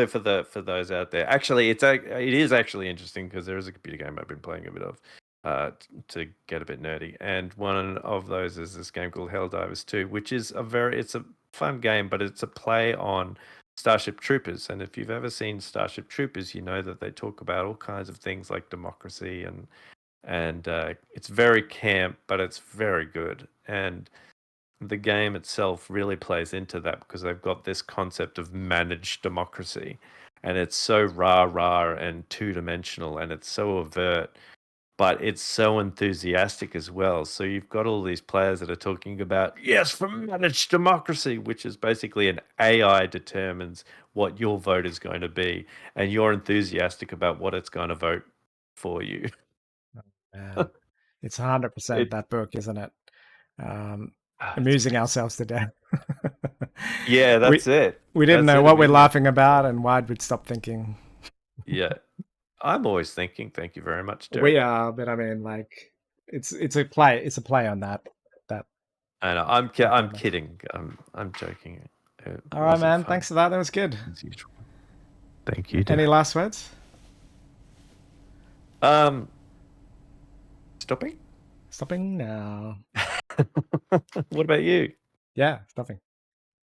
for those out there, actually, it is actually interesting because there is a computer game I've been playing a bit of to get a bit nerdy, and one of those is this game called Helldivers 2, which is it's a fun game, but it's a play on Starship Troopers. And if you've ever seen Starship Troopers, you know that they talk about all kinds of things like democracy, and it's very camp, but it's very good. And the game itself really plays into that because they've got this concept of managed democracy, and it's so rah-rah and two-dimensional, and it's so overt, but it's so enthusiastic as well. So you've got all these players that are talking about, yes, for managed democracy, which is basically an AI determines what your vote is going to be, and you're enthusiastic about what it's going to vote for you. Man. It's 100% that book, isn't it? Amusing ourselves to death. Yeah, that's it. We didn't know what we're laughing about, and why'd we stop thinking? Yeah. I'm always thinking. Thank you very much, Derek. We are, but I mean, like, it's a play. It's a play on that. I know. I'm kidding. I'm joking. All right, man. Fun. Thanks for that. That was good. As usual. Thank you, Derek. Any last words? Stopping? Stopping now. What about you? Yeah, stopping.